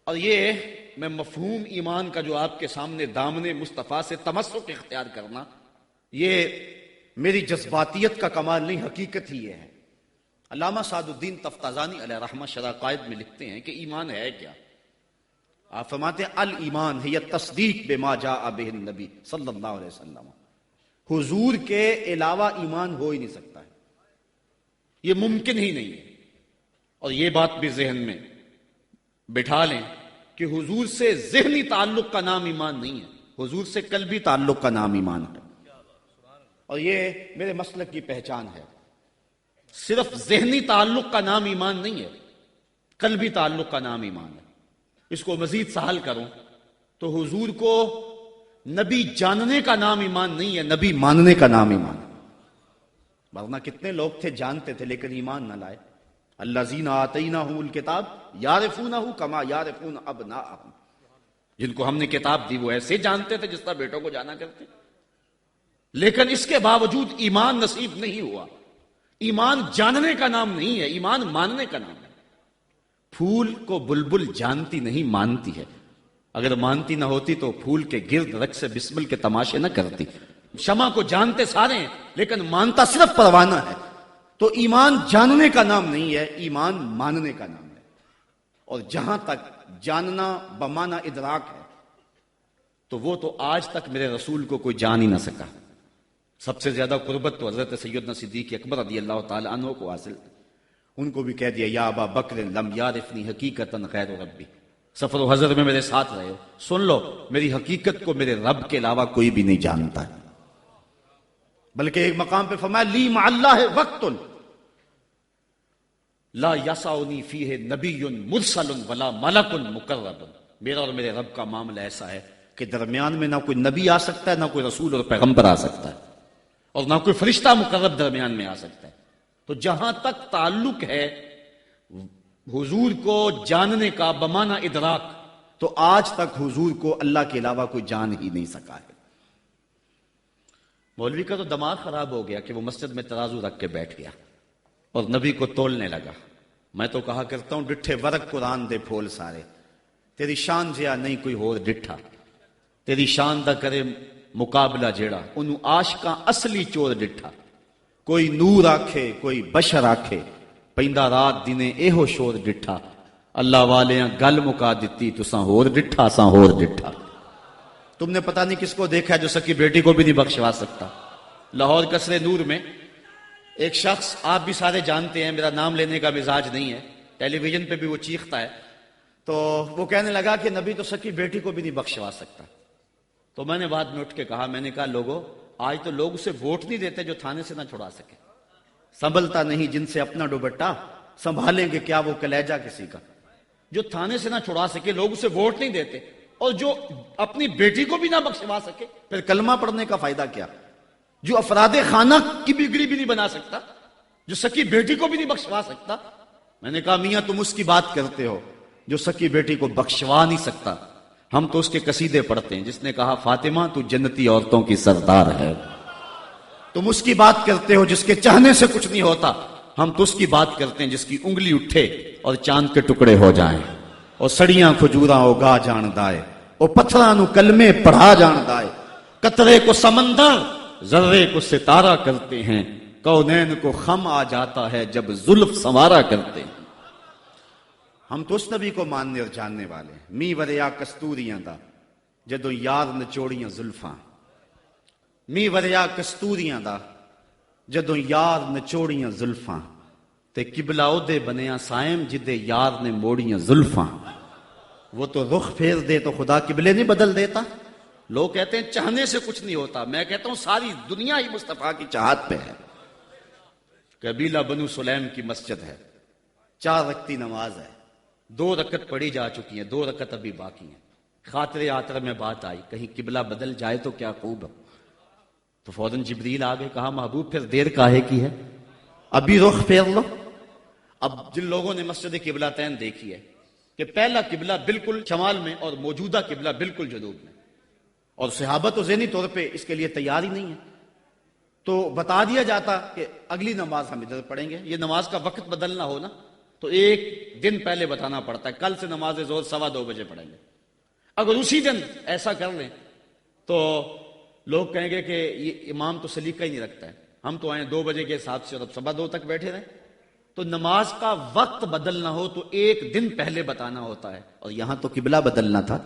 اور یہ میں مفہوم ایمان کا جو آپ کے سامنے دامن مصطفیٰ سے تمسک اختیار کرنا، یہ میری جذباتیت کا کمال نہیں، حقیقت ہی یہ ہے۔ علامہ سعد الدین تفتازانی علیہ رحمہ شرح قائد میں لکھتے ہیں کہ ایمان ہے کیا؟ آپ فرماتے ہیں الایمان ہے تصدیق بما جاء بہ النبی صلی اللہ علیہ وسلم، حضور کے علاوہ ایمان ہو ہی نہیں سکتا ہے، یہ ممکن ہی نہیں ہے۔ اور یہ بات بھی ذہن میں بٹھا لیں کہ حضور سے ذہنی تعلق کا نام ایمان نہیں ہے، حضور سے قلبی تعلق کا نام ایمان ہے، اور یہ میرے مسلک کی پہچان ہے۔ صرف ذہنی تعلق کا نام ایمان نہیں ہے، قلبی تعلق کا نام ایمان ہے۔ اس کو مزید سہل کروں تو حضور کو نبی جاننے کا نام ایمان نہیں ہے، نبی ماننے کا نام ایمان ہے۔ ورنہ کتنے لوگ تھے جانتے تھے لیکن ایمان نہ لائے۔ الذین آتیناہم الکتاب یعرفونہ کما یعرفون ابناءہم، جن کو ہم نے کتاب دی وہ ایسے جانتے تھے جس طرح بیٹوں کو جانا کرتے، لیکن اس کے باوجود ایمان نصیب نہیں ہوا۔ ایمان جاننے کا نام نہیں ہے، ایمان ماننے کا نام ہے۔ پھول کو بلبل جانتی نہیں مانتی ہے، اگر مانتی نہ ہوتی تو پھول کے گرد رقص سے بسمل کے تماشے نہ کرتی۔ شمع کو جانتے سارے ہیں لیکن مانتا صرف پروانہ ہے۔ تو ایمان جاننے کا نام نہیں ہے، ایمان ماننے کا نام ہے۔ اور جہاں تک جاننا بمانہ ادراک ہے تو وہ تو آج تک میرے رسول کو کوئی جان ہی نہ سکا۔ سب سے زیادہ قربت تو حضرت سیدنا صدیق اکبر رضی اللہ تعالی عنہ کو حاصل تھی۔ ان کو بھی کہہ دیا یا ابا بکر لم یعرفنی حقیقتا غیر ربی، سفر و حضر میں میرے ساتھ رہے ہو، سن لو میری حقیقت کو میرے رب کے علاوہ کوئی بھی نہیں جانتا ہے۔ بلکہ ایک مقام پہ فرمایا لی مع اللہ وقت لا یسعنی فیہ نبی مرسل ولا ملک مقرب، میرا اور میرے رب کا معاملہ ایسا ہے کہ درمیان میں نہ کوئی نبی آ سکتا ہے، نہ کوئی رسول اور پیغمبر آ سکتا ہے، اور نہ کوئی فرشتہ مقرب درمیان میں آ سکتا ہے۔ تو جہاں تک تعلق ہے حضور کو جاننے کا بمانہ ادراک، تو آج تک حضور کو اللہ کے علاوہ کوئی جان ہی نہیں سکا ہے۔ مولوی کا تو دماغ خراب ہو گیا کہ وہ مسجد میں ترازو رکھ کے بیٹھ گیا اور نبی کو تولنے لگا۔ میں تو کہا کرتا ہوں ڈٹھے ورق قرآن دے پھول سارے، تیری شان جیا نہیں کوئی ہور ڈٹھا، تیری شان دا کرے مقابلہ جیڑا انہوں عاشقاں اصلی چور ڈٹھا۔ کوئی نور آکھے کوئی بشر آکھے، پیندا رات دنے ایہو شور ڈٹھا، اللہ والیاں گل مکا دتی تساں ہور ڈٹھا ساں ہور ڈٹھا۔ تم نے پتہ نہیں کس کو دیکھا ہے جو سکی بیٹی کو بھی نہیں بخشوا سکتا۔ لاہور قصر نور میں ایک شخص، آپ بھی سارے جانتے ہیں، میرا نام لینے کا مزاج نہیں ہے، ٹیلی ویژن پہ بھی وہ چیختا ہے، تو وہ کہنے لگا کہ نبی تو سکی بیٹی کو بھی نہیں بخشوا سکتا۔ تو میں نے بعد میں اٹھ کے کہا، میں نے کہا لوگوں آج تو لوگ اسے ووٹ نہیں دیتے جو تھانے سے نہ چھڑا سکے، سنبھلتا نہیں جن سے اپنا دوپٹہ، سنبھالیں گے کیا وہ کلیجہ کسی کا۔ جو تھانے سے نہ چھڑا سکے لوگ اسے ووٹ نہیں دیتے، اور جو اپنی بیٹی کو بھی نہ بخشوا سکے پھر کلمہ پڑھنے کا فائدہ کیا؟ جو افراد خانہ کی بگڑی بھی نہیں بنا سکتا، جو سکی بیٹی کو بھی نہیں بخشوا سکتا۔ میں نے کہا میاں تم اس کی بات کرتے ہو جو سکی بیٹی کو بخشوا نہیں سکتا، ہم تو اس کے قصیدے پڑھتے ہیں جس نے کہا فاطمہ تو جنتی عورتوں کی سردار ہے۔ تم اس کی بات کرتے ہو جس کے چاہنے سے کچھ نہیں ہوتا، ہم تو اس کی بات کرتے ہیں جس کی انگلی اٹھے اور چاند کے ٹکڑے ہو جائیں، اور سڑیاں کھجوراں اگا جان دائے، اور پتھراں نو کلمے پڑھا جان دائے، قطرے کو سمندر ذرے کو ستارہ کرتے ہیں، کونین کو خم آ جاتا ہے جب زلف سنوارا کرتے ہیں۔ ہم تو اس نبی کو ماننے اور جاننے والے ہیں۔ می وریا کستوریاں دا جدو یار نچوڑیاں زلفاں، می وریا کستوریاں دا جدو یار نچوڑیاں زلفاں، تے قبلہ اودے بنیا سائم جدے یار نے موڑیاں زلفاں۔ وہ تو رخ پھیر دے تو خدا قبلے نہیں بدل دیتا۔ لوگ کہتے ہیں چاہنے سے کچھ نہیں ہوتا، میں کہتا ہوں ساری دنیا ہی مصطفیٰ کی چاہت پہ ہے۔ قبیلہ بنو سلیم کی مسجد ہے، 4 رکعتی نماز ہے، 2 رکعت پڑھی جا چکی ہیں، 2 رکعت ابھی باقی ہیں۔ خاطر آتر میں بات آئی کہیں قبلہ بدل جائے تو کیا خوب ہے۔ تو فوراً جبریل آگے کہا محبوب پھر دیر کاہے کی ہے، ابھی رخ پھیر لو۔ اب جن لوگوں نے مسجد قبلتین دیکھی ہے کہ پہلا قبلہ بالکل شمال میں اور موجودہ قبلہ بالکل جنوب میں، اور صحابہ تو ذہنی طور پہ اس کے لیے تیار ہی نہیں ہے، تو بتا دیا جاتا کہ اگلی نماز ہم ادھر پڑھیں گے۔ یہ نماز کا وقت بدلنا ہو نا تو 1 دن پہلے بتانا پڑتا ہے، کل سے نماز ظہر 2:15 بجے پڑھیں گے۔ اگر اسی دن ایسا کر لیں تو لوگ کہیں گے کہ یہ امام تو سلیقہ ہی نہیں رکھتا ہے، ہم تو آئیں 2 بجے کے حساب سے اور اب 2:15 تک بیٹھے رہیں۔ تو نماز کا وقت بدلنا ہو تو 1 دن پہلے بتانا ہوتا ہے، اور یہاں تو قبلہ بدلنا تھا،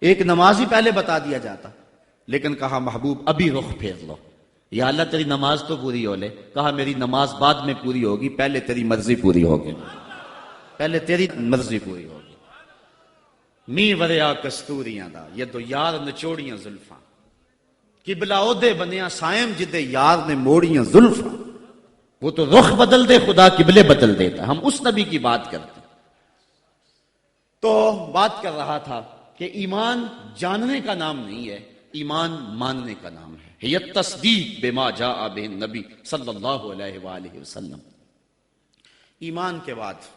ایک نماز ہی پہلے بتا دیا جاتا۔ لیکن کہا محبوب ابھی رخ پھیر لو، یا اللہ تیری نماز تو پوری ہو لے۔ کہا میری نماز بعد میں پوری ہوگی، پہلے تیری مرضی پوری ہوگی، پہلے تیری مرضی پوری ہوگی۔ می وریا کستوریاں دا یہ تو یار نچوڑیاں زلفاں، قبلہ اودے بنیا سائم جدے یار نے موڑیاں زلفاں۔ وہ تو رخ بدل دے خدا قبلے بدل دیتا. ہم اس نبی کی بات کرتے ہیں. تو بات کر رہا تھا کہ ایمان جاننے کا نام نہیں ہے، ایمان ماننے کا نام ہے. یہ تصدیق بما جاء بہ النبی صلی اللہ علیہ وآلہ وسلم. ایمان کے بعد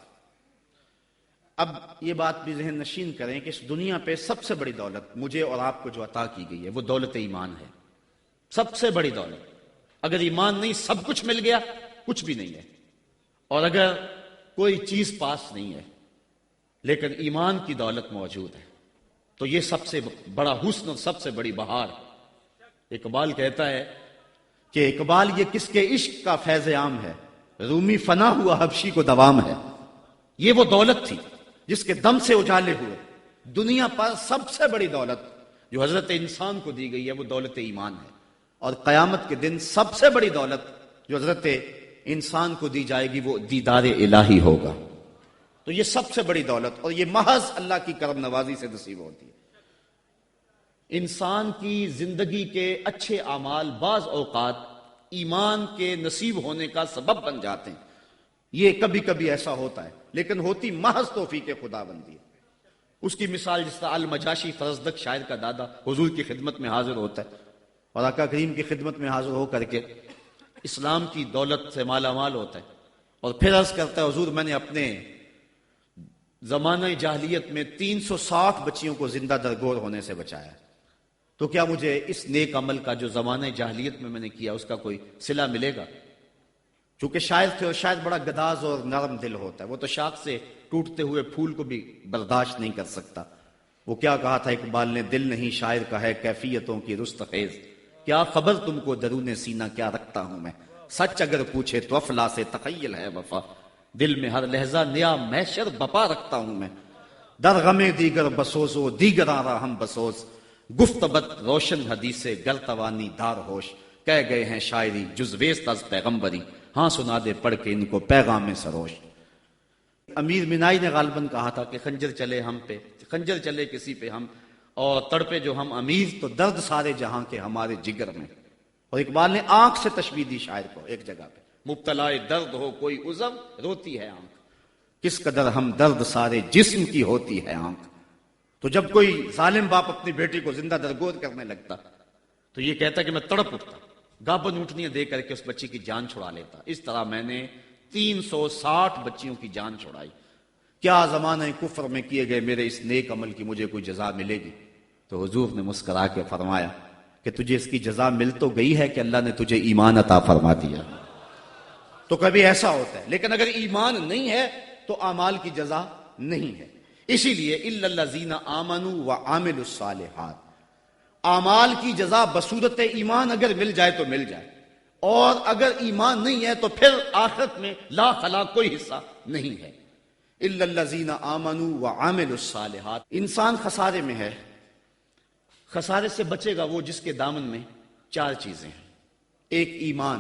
اب یہ بات بھی ذہن نشین کریں کہ اس دنیا پہ سب سے بڑی دولت مجھے اور آپ کو جو عطا کی گئی ہے وہ دولت ایمان ہے. سب سے بڑی دولت. اگر ایمان نہیں سب کچھ مل گیا کچھ بھی نہیں ہے. اور اگر کوئی چیز پاس نہیں ہے لیکن ایمان کی دولت موجود ہے تو یہ سب سے بڑا حسن اور سب سے بڑی بہار. اقبال کہتا ہے کہ اقبال یہ کس کے عشق کا فیض عام ہے، رومی فنا ہوا حبشی کو دوام ہے. یہ وہ دولت تھی جس کے دم سے اجالے ہوئے. دنیا پر سب سے بڑی دولت جو حضرت انسان کو دی گئی ہے وہ دولت ایمان ہے. اور قیامت کے دن سب سے بڑی دولت جو حضرت انسان کو دی جائے گی وہ دیدار الہی ہوگا. تو یہ سب سے بڑی دولت، اور یہ محض اللہ کی کرم نوازی سے نصیب ہوتی ہے. انسان کی زندگی کے اچھے اعمال بعض اوقات ایمان کے نصیب ہونے کا سبب بن جاتے ہیں. یہ کبھی کبھی ایسا ہوتا ہے لیکن ہوتی محض توفیق خدا بندی ہے. اس کی مثال جس طرح المجاشی فرزدق شاعر کا دادا حضور کی خدمت میں حاضر ہوتا ہے اور آقا کریم کی خدمت میں حاضر ہو کر کے اسلام کی دولت سے مالا مال ہوتا ہے اور پھر عرض کرتا ہے حضور میں نے اپنے زمانہ جاہلیت میں 360 بچیوں کو زندہ درگور ہونے سے بچایا، تو کیا مجھے اس نیک عمل کا جو زمانہ جاہلیت میں نے کیا اس کا کوئی صلہ ملے گا؟ چونکہ شاعر تھے اور شاید بڑا گداز اور نرم دل ہوتا ہے، وہ تو شاخ سے ٹوٹتے ہوئے پھول کو بھی برداشت نہیں کر سکتا. وہ کیا کہا تھا اقبال نے، دل نہیں شاعر کا ہے کیفیتوں کی رست خیز، کیا خبر تم کو درون سینہ کیا رکھتا ہوں میں، سچ اگر پوچھے تو افلا سے تخیل ہے وفا، دل میں ہر لہجہ نیا محشر بپا رکھتا ہوں میں، در غم دیگر بسوز و دیگر آرا ہم بسوز، گفتبت روشن حدیث گر توانی دار ہوش، کہہ گئے ہیں شاعری جزویست از پیغمبری، ہاں سنا دے پڑھ کے ان کو پیغام سروش. امیر منائی نے غالباً کہا تھا کہ خنجر چلے ہم پہ، خنجر چلے کسی پہ ہم، اور تڑپے جو ہم امیر تو درد سارے جہاں کے ہمارے جگر میں. اور اقبال نے آنکھ سے تشبیہ دی شاعر کو ایک جگہ پہ، مبتلا درد ہو کوئی عزم روتی ہے آنکھ، کس قدر ہم درد سارے جسم کی ہوتی ہے آنکھ. تو جب کوئی ظالم باپ اپنی بیٹی کو زندہ درگور کرنے لگتا تو یہ کہتا کہ میں تڑپ اٹھتا، گابن اونٹنیاں دے کر کے اس بچی کی جان چھڑا لیتا. اس طرح میں نے 360 بچیوں کی جان چھڑائی. کیا زمانہ کفر میں کیے گئے میرے اس نیک عمل کی مجھے کوئی جزا ملے گی؟ تو حضور نے مسکرا کے فرمایا کہ تجھے اس کی جزا مل تو گئی ہے کہ اللہ نے تجھے ایمان عطا فرما دیا. تو کبھی ایسا ہوتا ہے، لیکن اگر ایمان نہیں ہے تو اعمال کی جزا نہیں ہے. اسی لیے الا الذین آمنوا وعملوا الصالحات، اعمال کی جزا بصورت ایمان اگر مل جائے تو مل جائے، اور اگر ایمان نہیں ہے تو پھر آخرت میں لا خلا کوئی حصہ نہیں ہے. الا الذین آمنوا وعملوا الصالحات. انسان خسارے میں ہے. خسارے سے بچے گا وہ جس کے دامن میں 4 چیزیں ہیں، ایک ایمان،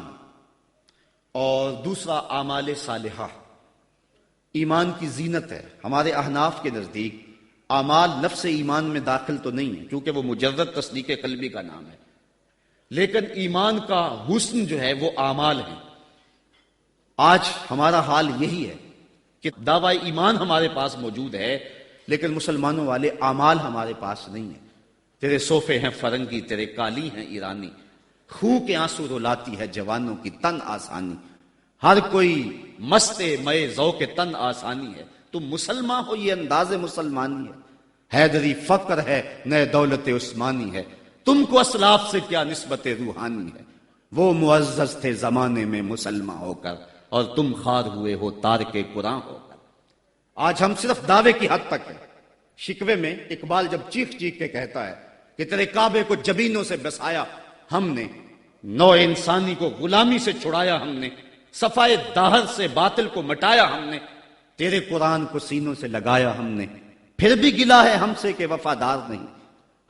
اور دوسرا اعمال صالحہ. ایمان کی زینت ہے. ہمارے احناف کے نزدیک اعمال لفظ ایمان میں داخل تو نہیں ہے کیونکہ وہ مجرد تصدیق قلبی کا نام ہے، لیکن ایمان کا حسن جو ہے وہ اعمال ہیں. آج ہمارا حال یہی ہے کہ دعوی ایمان ہمارے پاس موجود ہے لیکن مسلمانوں والے اعمال ہمارے پاس نہیں ہیں. تیرے صوفے ہیں فرنگی، تیرے کالی ہیں ایرانی، خون کے آنسو رلاتی ہے جوانوں کی تن آسانی، ہر کوئی مست مئے ذوق تن آسانی ہے، تم مسلمان ہو یہ انداز مسلمانی ہے، حیدری فقر ہے نئے دولت عثمانی ہے، تم کو اسلاف سے کیا نسبت روحانی ہے، وہ معزز تھے زمانے میں مسلمان ہو کر اور تم خار ہوئے ہو تارک قرآن ہو کر. آج ہم صرف دعوے کی حد تک ہیں. شکوے میں اقبال جب چیخ چیخ کے کہتا ہے کہ تیرے کعبے کو جبینوں سے بسایا ہم نے، نو انسانی کو غلامی سے چھڑایا ہم نے، صفائے داہر سے باطل کو مٹایا ہم نے، تیرے قرآن کو سینوں سے لگایا ہم نے، پھر بھی گلا ہے ہم سے کہ وفادار نہیں.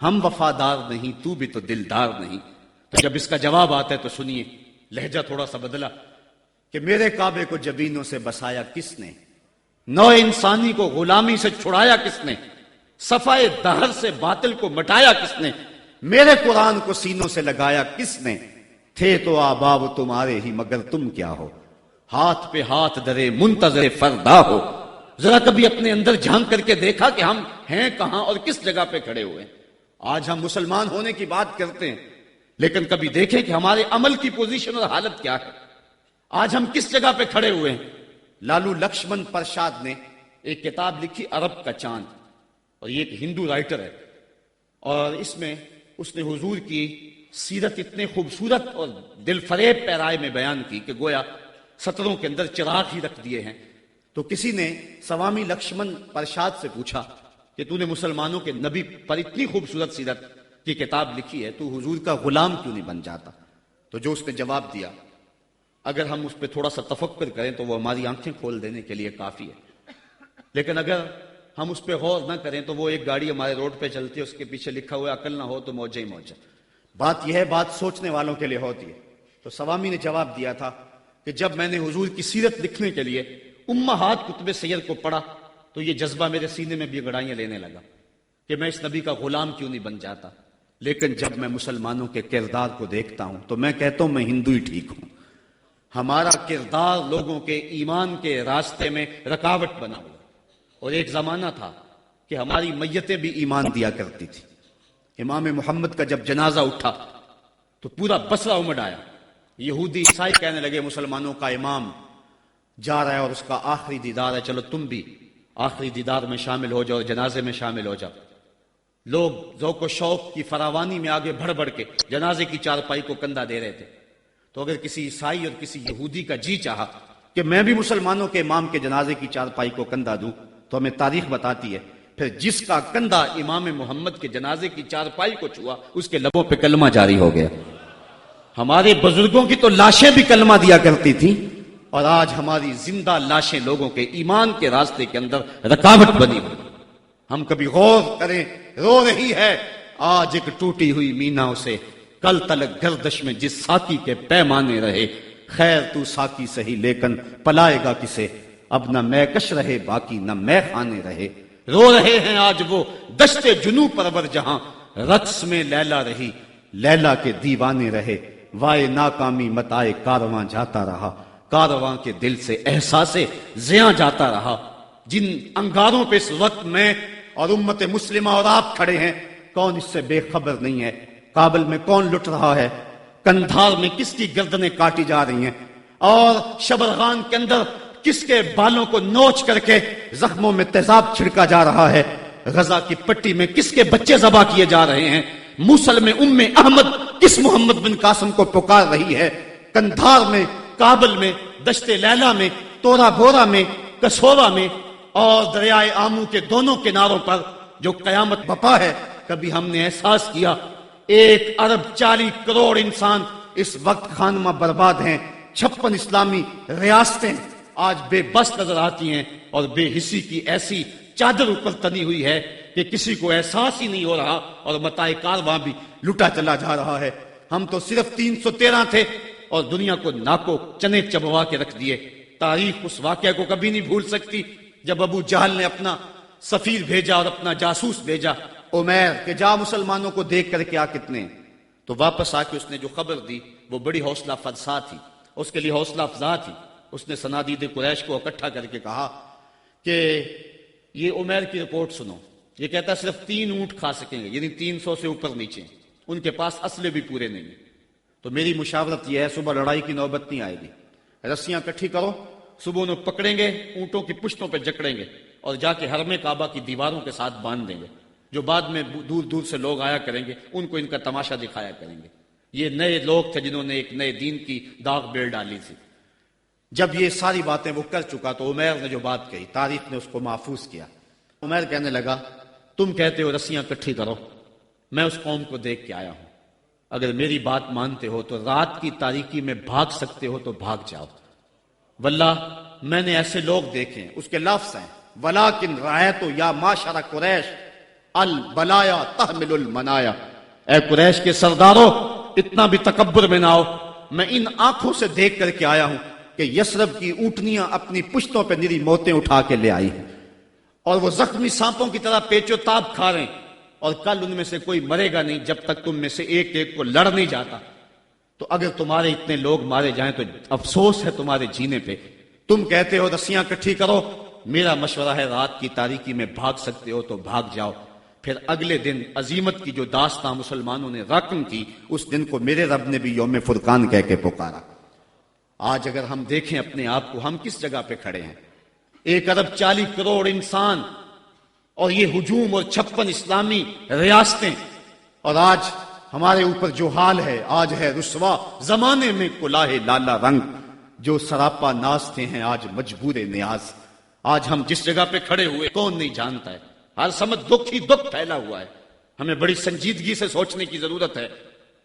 ہم وفادار نہیں تو بھی تو دلدار نہیں. تو جب اس کا جواب آتا ہے تو سنیے، لہجہ تھوڑا سا بدلا، کہ میرے کعبے کو جبینوں سے بسایا کس نے، نو انسانی کو غلامی سے چھڑایا کس نے، صفائے دہر سے باطل کو مٹایا کس نے، میرے قرآن کو سینوں سے لگایا کس نے، تھے تو آباب تمہارے ہی مگر تم کیا ہو، ہاتھ پہ ہاتھ درے منتظر فردا ہو. ذرا کبھی اپنے اندر جھانک کر کے دیکھا کہ ہم ہیں کہاں اور کس جگہ پہ کھڑے ہوئے ہیں. آج ہم مسلمان ہونے کی بات کرتے ہیں، لیکن کبھی دیکھیں کہ ہمارے عمل کی پوزیشن اور حالت کیا ہے. آج ہم کس جگہ پہ کھڑے ہوئے ہیں. لالو لکشمن پرساد نے ایک کتاب لکھی عرب کا چاند، اور یہ ایک ہندو رائٹر ہے، اور اس میں اس نے حضور کی سیرت اتنے خوبصورت اور دل فریب پیرائے میں بیان کی کہ گویا سطروں کے اندر چراغ ہی رکھ دیے ہیں. تو کسی نے سوامی لکشمن پرساد سے پوچھا کہ تو نے مسلمانوں کے نبی پر اتنی خوبصورت سیرت کی کتاب لکھی ہے، تو حضور کا غلام کیوں نہیں بن جاتا؟ تو جو اس نے جواب دیا، اگر ہم اس پہ تھوڑا سا تفکر کریں تو وہ ہماری آنکھیں کھول دینے کے لیے کافی ہے، لیکن اگر ہم اس پہ غور نہ کریں تو وہ ایک گاڑی ہمارے روڈ پہ چلتی ہے، اس کے پیچھے لکھا ہوا ہے عقل نہ ہو تو موجہ ہی موجہ. بات یہ ہے، بات سوچنے والوں کے لیے ہوتی ہے. تو سوامی نے جواب دیا تھا کہ جب میں نے حضور کی سیرت لکھنے کے لیے امہات کتب سیر کو پڑھا تو یہ جذبہ میرے سینے میں بھی گڑائیاں لینے لگا کہ میں اس نبی کا غلام کیوں نہیں بن جاتا. لیکن جب میں مسلمانوں کے کردار کو دیکھتا ہوں تو میں کہتا ہوں میں ہندو ہی ٹھیک ہوں. ہمارا کردار لوگوں کے ایمان کے راستے میں رکاوٹ بنا ہوا. اور ایک زمانہ تھا کہ ہماری میتیں بھی ایمان دیا کرتی تھی. امام محمد کا جب جنازہ اٹھا تو پورا بصرہ امڑ آیا. یہودی عیسائی کہنے لگے مسلمانوں کا امام جا رہا ہے اور اس کا آخری دیدار ہے، چلو تم بھی آخری دیدار میں شامل ہو جاؤ اور جنازے میں شامل ہو جاؤ. لوگ ذوق و شوق کی فراوانی میں آگے بڑھ بڑھ کے جنازے کی چارپائی کو کندھا دے رہے تھے. تو اگر کسی عیسائی اور کسی یہودی کا جی چاہا کہ میں بھی مسلمانوں کے امام کے جنازے کی چارپائی کو کندھا دوں تو ہمیں تاریخ بتاتی ہے پھر جس کا کندھا امام محمد کے جنازے کی چارپائی کو چھوا اس کے لبوں پہ کلمہ جاری ہو گیا. ہمارے بزرگوں کی تو لاشیں بھی کلمہ دیا کرتی تھیں، اور آج ہماری زندہ لاشیں لوگوں کے ایمان کے راستے کے اندر رکاوٹ بنی ہوئی. ہم کبھی غور کریں، رو رہی ہے آج ایک ٹوٹی ہوئی مینا اسے، کل تلک گردش میں جس ساکی کے پیمانے رہے. خیر تو ساکی سہی لیکن پلائے گا کسے، اب نہ میں کش رہے باقی نہ میں خانے رہے. رو رہے ہیں آج وہ دشت جنو پرور جہاں رقص میں لیلا رہی، لیلا کے دیوانے رہے. وائے ناکامی متائے کارواں جاتا رہا، کارواں کے دل سے احساس زیاں جاتا رہا. جن انگاروں پہ اس وقت میں اور امت مسلمہ اور آپ کھڑے ہیں، کون اس سے بے خبر نہیں ہے؟ کابل میں کون لٹ رہا ہے؟ کندھار میں کس کی گردنیں کاٹی جا رہی ہیں؟ اور شبرغان کے اندر کس کے بالوں کو نوچ کر کے زخموں میں تیزاب چھڑکا جا رہا ہے؟ غزہ کی پٹی میں کس کے بچے ذبح کیے جا رہے ہیں؟ موصل میں ام احمد کس محمد بن قاسم کو پکار رہی ہے؟ کندھار میں، کابل میں، دشت لیلا میں، تورا بورا میں، کسورا میں اور دریائے آمو کے دونوں کناروں پر جو قیامت بپا ہے، کبھی ہم نے احساس کیا 1.40 کروڑ انسان اس وقت خانمہ برباد ہیں. 56 اسلامی ریاستیں آج بے بس نظر آتی ہیں اور بے حسی کی ایسی چادر اوپر تنی ہوئی ہے کہ کسی کو احساس ہی نہیں ہو رہا، اور متاع کارواں بھی لٹا چلا جا رہا ہے. ہم تو صرف 313 تھے اور دنیا کو ناکو چنے چبوا کے رکھ دیے. تاریخ اس واقعہ کو کبھی نہیں بھول سکتی جب ابو جہل نے اپنا سفیر بھیجا اور اپنا جاسوس بھیجا عمیر کہ جا مسلمانوں کو دیکھ کر کے آ کتنے ہیں. تو واپس آ کے اس نے جو خبر دی وہ بڑی حوصلہ افزا تھی، اس کے لیے حوصلہ افزا تھی. اس نے صنادید قریش کو اکٹھا کر کے کہا کہ یہ عمیر کی رپورٹ سنو. یہ کہتا ہے صرف 3 اونٹ کھا سکیں گے، یعنی 300 سے اوپر نیچے. ان کے پاس اسلحے بھی پورے نہیں ہیں. تو میری مشاورت یہ ہے صبح لڑائی کی نوبت نہیں آئے گی، رسیاں کٹھی کرو، صبح انہیں پکڑیں گے، اونٹوں کی پشتوں پہ جکڑیں گے اور جا کے حرم کعبہ کی دیواروں کے ساتھ باندھ دیں گے. جو بعد میں دور دور سے لوگ آیا کریں گے ان کو ان کا تماشا دکھایا کریں گے. یہ نئے لوگ تھے جنہوں نے ایک نئے دین کی داغ بیل ڈالی تھی. جب یہ ساری باتیں وہ کر چکا تو عمیر نے جو بات کہی تاریخ نے اس کو محفوظ کیا. عمیر کہنے لگا تم کہتے ہو رسیاں کٹھی کرو، میں اس قوم کو دیکھ کے آیا ہوں. اگر میری بات مانتے ہو تو رات کی تاریکی میں بھاگ سکتے ہو تو بھاگ جاؤ. واللہ میں نے ایسے لوگ دیکھے ہیں. اس کے لفظ ہیں ولیکن رأیت یا معشر قریش البلایا تحمل المنایا. اے قریش کے سرداروں اتنا بھی تکبر میں نہ آؤ. میں ان آنکھوں سے دیکھ کر کے آیا ہوں کہ یثرب کی اونٹنیاں اپنی پشتوں پہ نری موتیں اٹھا کے لے آئی ہیں اور وہ زخمی سانپوں کی طرح پیچو تاب کھا رہے ہیں، اور کل ان میں سے کوئی مرے گا نہیں جب تک تم میں سے ایک ایک کو لڑ نہیں جاتا. تو اگر تمہارے اتنے لوگ مارے جائیں تو افسوس ہے تمہارے جینے پہ. تم کہتے ہو رسیاں کٹھی کرو، میرا مشورہ ہے رات کی تاریکی میں بھاگ سکتے ہو تو بھاگ جاؤ. پھر اگلے دن عزیمت کی جو داستاں مسلمانوں نے رقم کی، اس دن کو میرے رب نے بھی یوم فرقان کہہ کے پکارا. آج اگر ہم دیکھیں اپنے آپ کو، ہم کس جگہ پہ کھڑے ہیں؟ 1,40,00,000,000 انسان اور یہ ہجوم اور 56 اسلامی ریاستیں، اور آج ہمارے اوپر جو حال ہے، آج ہے رسوا زمانے میں کلاه لالا رنگ. جو سراپا ناز تھے ہیں آج مجبور نیاز. آج ہم جس جگہ پہ کھڑے ہوئے کون نہیں جانتا ہے. ہر سمت دکھ ہی دکھ پھیلا ہوا ہے. ہمیں بڑی سنجیدگی سے سوچنے کی ضرورت ہے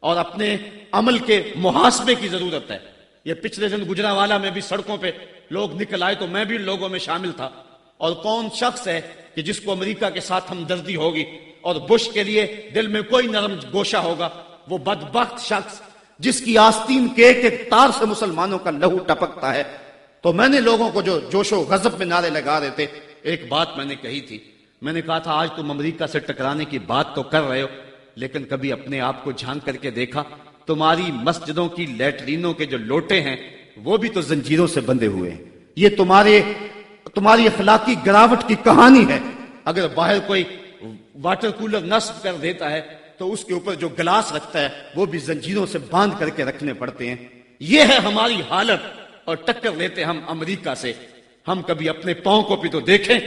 اور اپنے عمل کے محاسبے کی ضرورت ہے. یہ پچھلے دن گجرانوالہ میں بھی سڑکوں پہ لوگ نکل آئے تو میں بھی لوگوں میں شامل تھا. اور کون شخص ہے کہ جس کو امریکہ کے ساتھ ہمدردی ہوگی اور بش کے لیے دل میں کوئی نرم گوشہ ہوگا؟ وہ بدبخت شخص جس کی آستین کے ایک ایک تار سے مسلمانوں کا لہو ٹپکتا ہے. تو میں نے لوگوں کو جو جوش و غضب میں نعرے لگا رہے تھے، ایک بات میں نے کہی تھی. میں نے کہا تھا آج تم امریکہ سے ٹکرانے کی بات تو کر رہے ہو، لیکن کبھی اپنے آپ کو جھانک کر کے دیکھا تمہاری مسجدوں کی لیٹرینوں کے جو لوٹے ہیں وہ بھی تو زنجیروں سے بندھے ہوئے ہیں. یہ تمہاری اخلاقی گراوٹ کی کہانی ہے. اگر باہر کوئی واٹر کولر نصب کر دیتا ہے تو اس کے اوپر جو گلاس رکھتا ہے وہ بھی زنجیروں سے باندھ کر کے رکھنے پڑتے ہیں. یہ ہے ہماری حالت. اور ٹکر لیتے ہم امریکہ سے. ہم کبھی اپنے پاؤں کو بھی تو دیکھیں،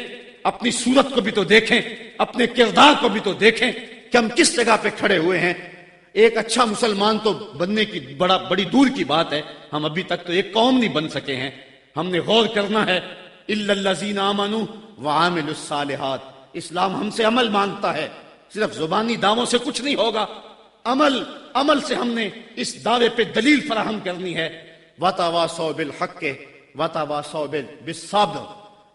اپنی صورت کو بھی تو دیکھیں، اپنے کردار کو بھی تو دیکھیں کہ ہم کس جگہ پہ کھڑے ہوئے ہیں. ایک اچھا مسلمان تو بننے کی بڑی دور کی بات ہے. ہم ابھی تک تو ایک قوم نہیں بن سکے ہیں. ہم نے غور کرنا ہے. الا الذین آمنوا وعملوا الصالحات. اسلام ہم سے عمل مانگتا ہے. صرف زبانی دعووں سے کچھ نہیں ہوگا. عمل سے ہم نے اس دعوے پہ دلیل فراہم کرنی ہے. وتواصوا بالحق وتواصوا بالصبر.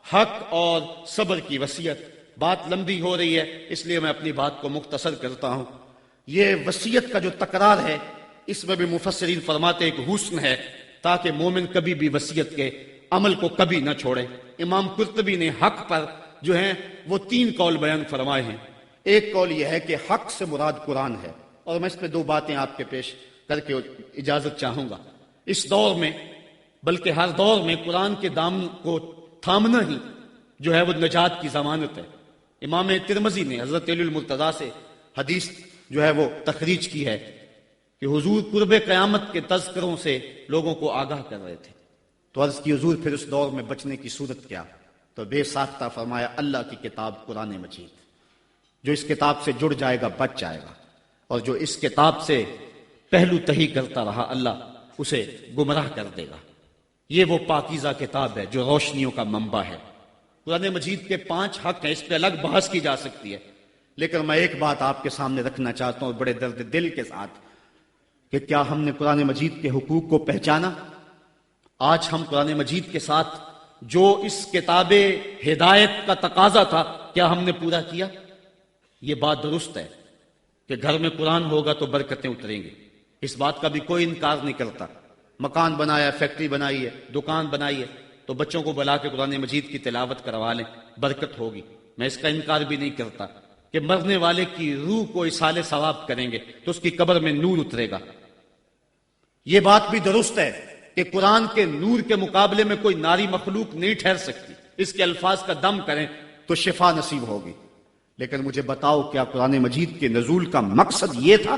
حق اور صبر کی وصیت. بات لمبی ہو رہی ہے اس لیے میں اپنی بات کو مختصر کرتا ہوں. یہ وصیت کا جو تکرار ہے اس میں بھی مفسرین فرماتے ایک حسن ہے تاکہ مومن کبھی بھی وصیت کے عمل کو کبھی نہ چھوڑے. امام قرطبی نے حق پر جو ہیں وہ 3 قول بیان فرمائے ہیں. ایک قول یہ ہے کہ حق سے مراد قرآن ہے، اور میں اس پہ 2 باتیں آپ کے پیش کر کے اجازت چاہوں گا. اس دور میں بلکہ ہر دور میں قرآن کے دامن کو تھامنا ہی جو ہے وہ نجات کی ضمانت ہے. امام ترمذی نے حضرت علی المرتضیٰ سے حدیث جو ہے وہ تخریج کی ہے کہ حضور قرب قیامت کے تذکروں سے لوگوں کو آگاہ کر رہے تھے. تو عرض کی حضور پھر اس دور میں بچنے کی صورت کیا؟ تو بے ساختہ فرمایا اللہ کی کتاب قرآن مجید. جو اس کتاب سے جڑ جائے گا بچ جائے گا، اور جو اس کتاب سے پہلو تہی کرتا رہا اللہ اسے گمراہ کر دے گا. یہ وہ پاکیزہ کتاب ہے جو روشنیوں کا منبع ہے. قرآن مجید کے 5 حق ہیں، اس پہ الگ بحث کی جا سکتی ہے، لیکن میں ایک بات آپ کے سامنے رکھنا چاہتا ہوں بڑے درد دل کے ساتھ کہ کیا ہم نے قرآن مجید کے حقوق کو پہچانا؟ آج ہم قرآن مجید کے ساتھ جو اس کتاب ہدایت کا تقاضا تھا کیا ہم نے پورا کیا؟ یہ بات درست ہے کہ گھر میں قرآن ہوگا تو برکتیں اتریں گی، اس بات کا بھی کوئی انکار نہیں کرتا. مکان بنایا، فیکٹری بنائی ہے، دکان بنائی ہے تو بچوں کو بلا کے قرآن مجید کی تلاوت کروا لیں، برکت ہوگی. میں اس کا انکار بھی نہیں کرتا کہ مرنے والے کی روح کو اصالے ثواب کریں گے تو اس کی قبر میں نور اترے گا. یہ بات بھی درست ہے کہ قرآن کے نور کے مقابلے میں کوئی ناری مخلوق نہیں ٹھہر سکتی. اس کے الفاظ کا دم کریں تو شفا نصیب ہوگی. لیکن مجھے بتاؤ کیا قرآن مجید کے نزول کا مقصد یہ تھا؟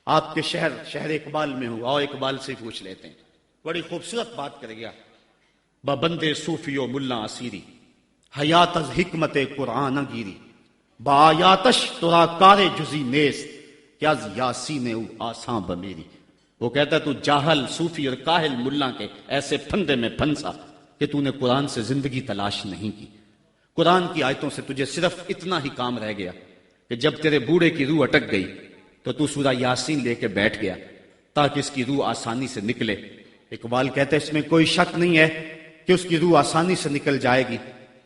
آپ کے شہر اقبال میں ہوں، آؤ اقبال سے پوچھ لیتے ہیں. بڑی خوبصورت بات کر گیا. بندے صوفی و ملا اسیری حیات از حکمت قرآن گیری بایاتش ترا کار جزی نیست کیا یاسین او آساں بمیری. وہ کہتا ہے تو جاہل صوفی اور کاہل ملا کے ایسے پھندے میں پھنسا کہ تو نے قرآن سے زندگی تلاش نہیں کی. قرآن کی آیتوں سے تجھے صرف اتنا ہی کام رہ گیا کہ جب تیرے بوڑھے کی روح اٹک گئی تو سورہ یاسین لے کے بیٹھ گیا تاکہ اس کی روح آسانی سے نکلے. اقبال کہتے ہیں اس میں کوئی شک نہیں ہے کہ اس کی روح آسانی سے نکل جائے گی،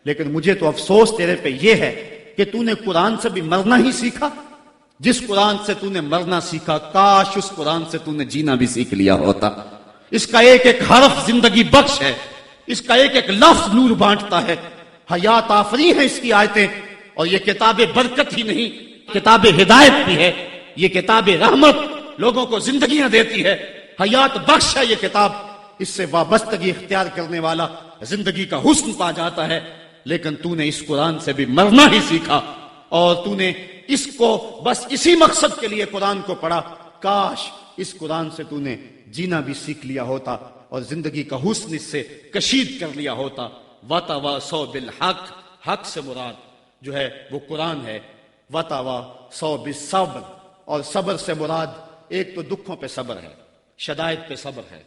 لیکن مجھے تو افسوس تیرے پہ یہ ہے کہ تو نے قرآن سے بھی مرنا ہی سیکھا. جس قرآن سے تو نے مرنا سیکھا کاش اس قرآن سے تو نے جینا بھی سیکھ لیا ہوتا. اس کا ایک ایک حرف زندگی بخش ہے، اس کا ایک ایک لفظ نور بانٹتا ہے. حیات آفری ہے اس کی آیتیں، اور یہ کتاب برکت ہی نہیں کتاب ہدایت بھی ہے. یہ کتاب رحمت لوگوں کو زندگیاں دیتی ہے، حیات بخش ہے یہ کتاب، اس سے وابستگی اختیار کرنے والا زندگی کا حسن پا جاتا ہے۔ لیکن تو نے اس قرآن سے بھی مرنا ہی سیکھا، اور تو نے اس کو بس اسی مقصد کے لیے قرآن کو پڑھا۔ کاش اس قرآن سے تو نے جینا بھی سیکھ لیا ہوتا اور زندگی کا حسن اس سے کشید کر لیا ہوتا۔ وَتَوَاصَوْا بِالْحَقِّ، حق سے مراد جو ہے وہ قرآن ہے۔ وَتَوَاصَوْا بِالصَّبْرِ، اور صبر سے مراد ایک تو دکھوں پہ صبر ہے، شدائد پہ صبر ہے۔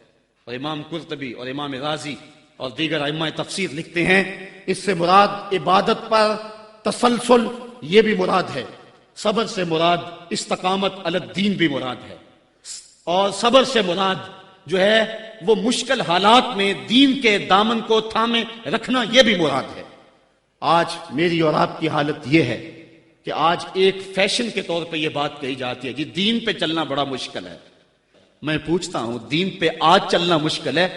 اور امام قرطبی اور امام رازی اور دیگر ائمہ تفسیر لکھتے ہیں اس سے مراد عبادت پر تسلسل یہ بھی مراد ہے، صبر سے مراد استقامت علی الدین بھی مراد ہے، اور صبر سے مراد جو ہے وہ مشکل حالات میں دین کے دامن کو تھامے رکھنا یہ بھی مراد ہے۔ آج میری اور آپ کی حالت یہ ہے کہ آج ایک فیشن کے طور پہ یہ بات کہی جاتی ہے جی دین پہ چلنا بڑا مشکل ہے۔ میں پوچھتا ہوں دین پہ آج چلنا مشکل ہے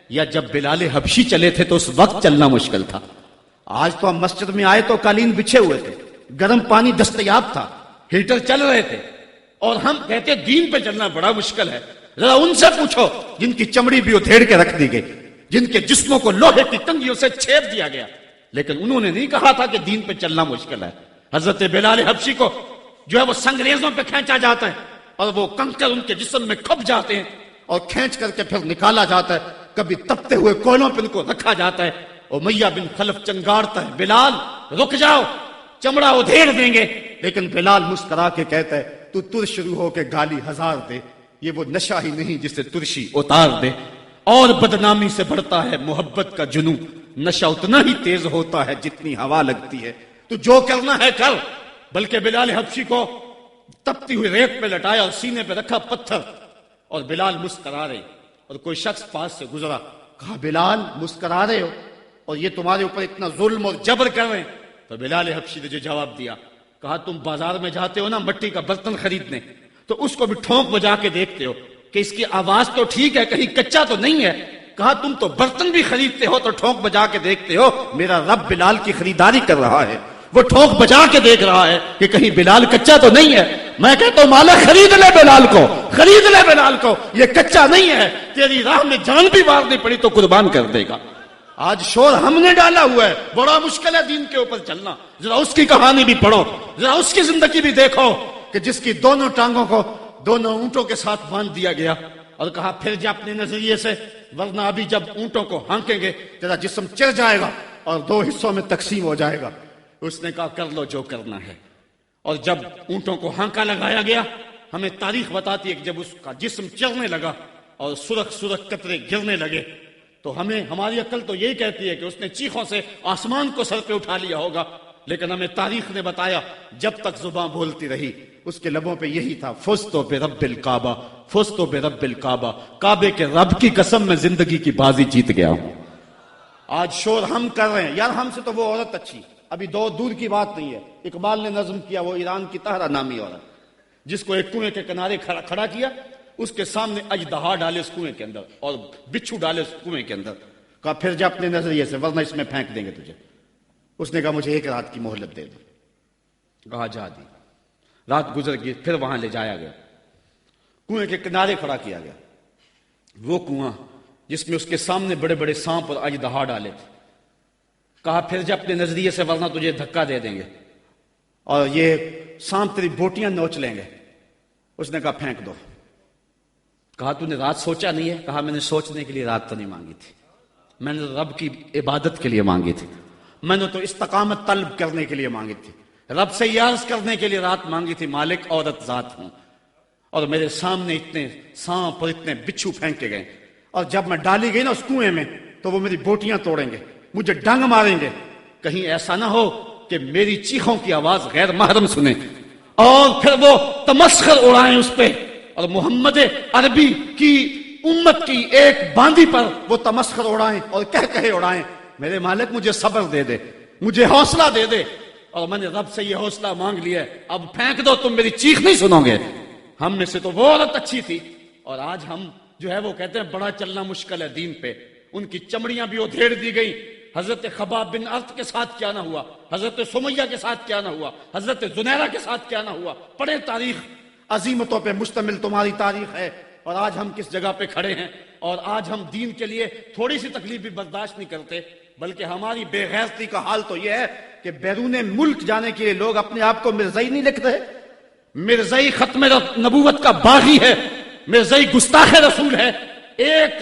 یا جب بلال حبشی چلے تھے تو اس وقت چلنا مشکل تھا؟ آج تو ہم مسجد میں آئے تو قالین بچھے ہوئے تھے، گرم پانی دستیاب تھا، ہیٹر چل رہے تھے، اور ہم کہتے دین پہ چلنا بڑا مشکل ہے۔ ذرا ان سے پوچھو جن کی چمڑی بھی ادھیڑ کے رکھ دی گئی، جن کے جسموں کو لوہے کی کنگھیوں سے چھید دیا گیا، لیکن انہوں نے نہیں کہا تھا کہ دین پہ چلنا مشکل ہے۔ حضرت بلال حبشی کو جو ہے وہ سنگریزوں پہ کھینچا جاتا ہے اور وہ کنکر ان کے جسم میں کھپ جاتے ہیں اور کھینچ کر کے پھر نکالا جاتا ہے، کبھی تپتے ہوئے کوئلوں پہ ان کو رکھا جاتا ہے۔ امیہ بن خلف چنگاڑتا ہے بلال رک جاؤ چمڑا ادھیڑ دیں گے، لیکن بلال مسکرا کے کہتا ہے تو ترش شروع ہو کے گالی ہزار دے، یہ وہ نشہ ہی نہیں جسے ترشی اتار دے۔ اور بدنامی سے بڑھتا ہے محبت کا جنون، نشہ اتنا ہی تیز ہوتا ہے جتنی ہوا لگتی ہے، تو جو کرنا ہے کر۔ بلکہ بلال حبشی کو تپتی ہوئی ریت پہ لٹایا اور سینے پہ رکھا پتھر، اور بلال مسکرا رہے، اور کوئی شخص پاس سے گزرا، کہا بلال مسکرا رہے ہو اور یہ تمہارے اوپر اتنا ظلم اور جبر کر رہے ہیں؟ تو بلال حبشی نے جو جواب دیا، کہا تم بازار میں جاتے ہو نا مٹی کا برتن خریدنے، تو اس کو بھی ٹھونک بجا کے دیکھتے ہو کہ اس کی آواز تو ٹھیک ہے کہیں کچا تو نہیں ہے۔ کہا تم تو برتن بھی خریدتے ہو تو ٹھونک بجا کے دیکھتے ہو، میرا رب بلال کی خریداری کر رہا ہے، وہ ٹھونک بجا کے دیکھ رہا ہے کہ کہیں بلال کچا تو نہیں ہے۔ میں کہتا ہوں مالک خرید لے بلال کو، خرید لے بلال کو، یہ کچا نہیں ہے، تیری راہ میں جان بھی مارنی پڑی تو قربان کر دے گا۔ آج شور ہم نے ڈالا ہوا ہے، بڑا مشکل ہے دین کے اوپر چلنا۔ ذرا اس کی کہانی بھی پڑھو، ذرا اس کی زندگی بھی دیکھو کہ جس کی دونوں ٹانگوں کو دونوں اونٹوں کے ساتھ باندھ دیا گیا اور کہا پھر جا اپنے نظریے سے، ورنہ ابھی جب اونٹوں کو ہانکیں گے تیرا جسم چر جائے گا اور دو حصوں میں تقسیم ہو جائے گا۔ اس نے کہا کر لو جو کرنا ہے۔ اور جب اونٹوں کو ہانکا لگایا گیا، ہمیں تاریخ بتاتی ہے کہ جب اس کا جسم چرنے لگا اور سرخ سرخ قطرے گرنے لگے تو ہماری عقل تو یہی کہتی ہے کہ اس نے چیخوں سے آسمان کو سر پہ اٹھا لیا ہوگا، لیکن ہمیں تاریخ نے بتایا جب تک زباں بولتی رہی اس کے لبوں پہ یہی تھا، فزت برب الکعبہ، فزت برب الکعبہ، کعبے کے رب کی قسم میں زندگی کی بازی جیت گیا ہوں۔ آج شور ہم کر رہے ہیں، یار ہم سے تو وہ عورت اچھی، ابھی دور کی بات نہیں ہے، اقبال نے نظم کیا، وہ ایران کی طاہرہ نامی عورت جس کو ایک کنویں کے کنارے کھڑا کیا، اس کے سامنے اژدہا ڈالے اس کنویں کے اندر اور بچھو ڈالے اس کنویں کے اندر، کہا پھر جا اپنے نظریے سے ورنہ اس میں پھینک دیں گے تجھے۔ اس نے کہا مجھے ایک رات کی مہلت دے دو، کہا جا دی۔ رات گزر گئی، پھر وہاں لے جایا گیا، کنویں کے کنارے کھڑا کیا گیا، وہ کنواں جس میں اس کے سامنے بڑے بڑے سانپ اور اژدہا ڈالے تھے، کہا پھر جا اپنے نظریے سے ورنہ تجھے دھکا دے دیں گے اور یہ سانپ تیری بوٹیاں نوچ لیں گے۔ اس نے کہا پھینک دو۔ کہا تو نے رات سوچا نہیں ہے؟ کہا میں نے سوچنے کے لیے رات تو نہیں مانگی تھی، میں نے رب کی عبادت کے لیے مانگی تھی، میں نے تو استقامت طلب کرنے کے لیے مانگی تھی، رب سے یہ عرض کرنے کے لیے رات مانگی تھی مالک عورت ذات ہوں، اور میرے سامنے اتنے سانپ اور اتنے بچھو پھینکے گئے، اور جب میں ڈالی گئی نا اس کنویں میں تو وہ میری بوٹیاں توڑیں گے، مجھے ڈنگ ماریں گے، کہیں ایسا نہ ہو کہ میری چیخوں کی آواز غیر محرم سنیں اور پھر وہ تمسخر اڑائیں اس پہ، اور محمد عربی کی امت کی ایک باندی پر وہ تمسخر اڑائیں اور کہے اڑائیں۔ میرے مالک مجھے صبر دے دے، مجھے حوصلہ دے دے، اور میں نے رب سے یہ حوصلہ مانگ لیا ہے، اب پھینک دو، تم میری چیخ نہیں سنو گے۔ ہم میں سے تو وہ عورت اچھی تھی، اور آج ہم جو ہے وہ کہتے ہیں بڑا چلنا مشکل ہے دین پہ۔ ان کی چمڑیاں بھی ادھیڑ دی گئی، حضرت خباب بن ارت کے ساتھ کیا نہ ہوا، حضرت سمیہ کے ساتھ کیا نہ ہوا، حضرت زنیرہ کے ساتھ کیا نہ ہوا، پڑھیں تاریخ۔ عظیمتوں پہ مشتمل تمہاری تاریخ ہے، اور آج ہم کس جگہ پہ کھڑے ہیں، اور آج ہم دین کے لیے تھوڑی سی تکلیف بھی برداشت نہیں کرتے، بلکہ ہماری بے غیرتی کا حال تو یہ ہے کہ بیرون ملک جانے کے لیے لوگ اپنے آپ کو مرزائی نہیں لکھ رہے۔ مرزائی ختم نبوت کا باغی ہے، مرزائی گستاخ رسول ہے، ایک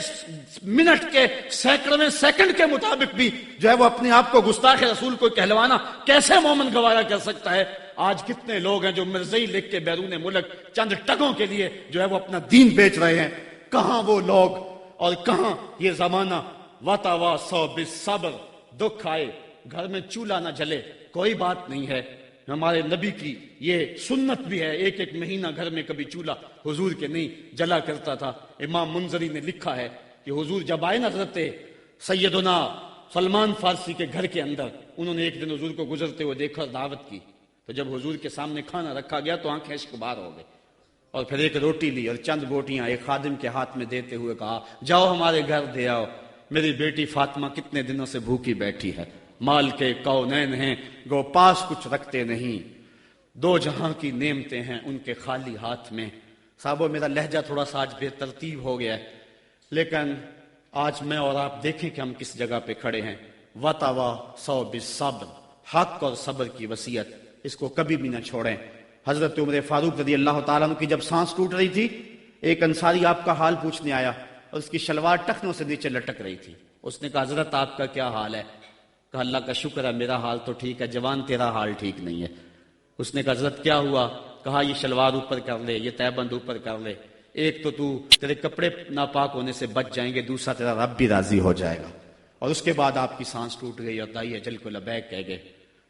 منٹ کے سینکڑویں سیکنڈ کے مطابق بھی جو ہے وہ اپنے آپ کو گستاخ رسول کو کہلوانا کیسے مومن گوارا کر سکتا ہے؟ آج کتنے لوگ ہیں جو مرزائی لکھ کے بیرون ملک چند ٹگوں کے لیے جو ہے وہ اپنا دین بیچ رہے ہیں۔ کہاں وہ لوگ اور کہاں یہ زمانہ؟ وتواصوا بالصبر، دکھ آئے گھر میں چولہا نہ جلے کوئی بات نہیں ہے، ہمارے نبی کی یہ سنت بھی ہے، ایک ایک مہینہ گھر میں کبھی چولہا حضور کے نہیں جلا کرتا تھا۔ امام منذری نے لکھا ہے کہ حضور جب آئے نا حضرت سیدنا سلمان فارسی کے گھر کے اندر، انہوں نے ایک دن حضور کو گزرتے ہوئے دیکھا، دعوت کی، تو جب حضور کے سامنے کھانا رکھا گیا تو آنکھیں اشک بار ہو گئے، اور پھر ایک روٹی لی اور چند بوٹیاں ایک خادم کے ہاتھ میں دیتے ہوئے کہا جاؤ ہمارے گھر دے آؤ، میری بیٹی فاطمہ کتنے دنوں سے بھوکی بیٹھی ہے، مال کے کونین ہیں گو پاس کچھ رکھتے نہیں، دو جہاں کی نعمتیں ہیں ان کے خالی ہاتھ میں۔ صاحبو میرا لہجہ تھوڑا سا آج بے ترتیب ہو گیا ہے، لیکن آج میں اور آپ دیکھیں کہ ہم کس جگہ پہ کھڑے ہیں۔ وتواصوا بالصبر، حق اور صبر کی وصیت، اس کو کبھی بھی نہ چھوڑیں۔ حضرت عمر فاروق رضی اللہ تعالیٰ عنہ کی جب سانس ٹوٹ رہی تھی، ایک انصاری آپ کا حال پوچھنے آیا اور اس کی شلوار ٹخنوں سے نیچے لٹک رہی تھی۔ اس نے کہا حضرت آپ کا کیا حال ہے؟ کہا اللہ کا شکر ہے میرا حال تو ٹھیک ہے، جوان تیرا حال ٹھیک نہیں ہے۔ اس نے کہا حضرت کیا ہوا؟ کہا یہ شلوار اوپر کر لے، یہ تہبند اوپر کر لے، ایک تو تیرے کپڑے ناپاک ہونے سے بچ جائیں گے، دوسرا تیرا رب بھی راضی ہو جائے گا۔ اور اس کے بعد آپ کی سانس ٹوٹ گئی اور دائی اجل کو لبیک کہہ گئے۔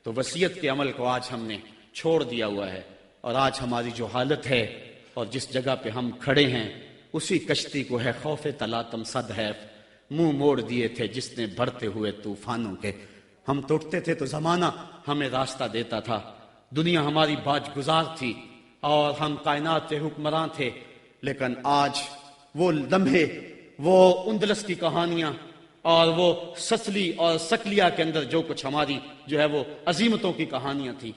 تو وصیت کے عمل کو آج ہم نے چھوڑ دیا ہوا ہے، اور آج ہماری جو حالت ہے اور جس جگہ پہ ہم کھڑے ہیں اسی کشتی کو ہے خوف تلاطم صد حیف، منہ موڑ دیے تھے جس نے بڑھتے ہوئے طوفانوں کے۔ ہم توڑتے تھے تو زمانہ ہمیں راستہ دیتا تھا، دنیا ہماری باج گزار تھی اور ہم کائنات کے حکمراں تھے، لیکن آج وہ لمحے، وہ اندلس کی کہانیاں اور وہ سسلی اور سکلیا کے اندر جو کچھ ہماری جو ہے وہ عظیمتوں کی کہانیاں تھیں،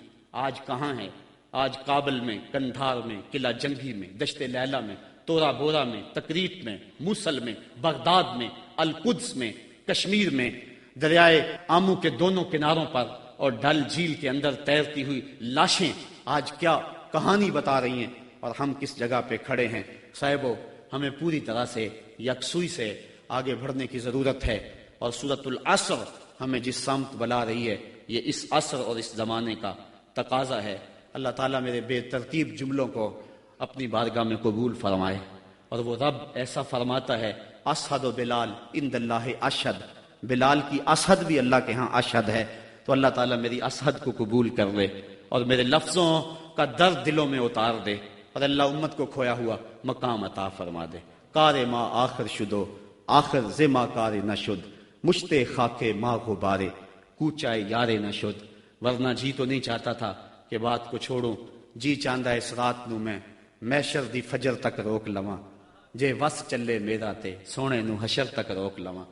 آج کہاں ہیں؟ آج کابل میں، کندھار میں، قلعہ جنگی میں، دشت لیلہ میں، تورا بورا میں، تکریت میں، موصل میں، بغداد میں، القدس میں، کشمیر میں، دریائے آمو کے دونوں کناروں پر اور ڈل جھیل کے اندر تیرتی ہوئی لاشیں آج کیا کہانی بتا رہی ہیں، اور ہم کس جگہ پہ کھڑے ہیں۔ صاحبو ہمیں پوری طرح سے یکسوئی سے آگے بڑھنے کی ضرورت ہے، اور سورۃ العصر ہمیں جس سمت بلا رہی ہے یہ اس عصر اور اس زمانے کا تقاضا ہے۔ اللہ تعالیٰ میرے بے ترتیب جملوں کو اپنی بارگاہ میں قبول فرمائے، اور وہ رب ایسا فرماتا ہے اشہد بلال عند اللہ اشہد، بلال کی اشہد بھی اللہ کے ہاں اشہد ہے، تو اللہ تعالیٰ میری اشہد کو قبول کر لے اور میرے لفظوں کا درد دلوں میں اتار دے، اور اللہ امت کو کھویا ہوا مقام عطا فرما دے۔ کار ما آخر شدو آخر زما کار نشد، مشتے خاکے ما غبارے کوچائے یارے نشد۔ ورنہ جی تو نہیں چاہتا تھا کہ بات کو چھوڑوں، جی چاندہ اس رات نو میں محشر دی فجر تک روک لواں، جے وس چلے میرا تے سونے نو حشر تک روک لواں۔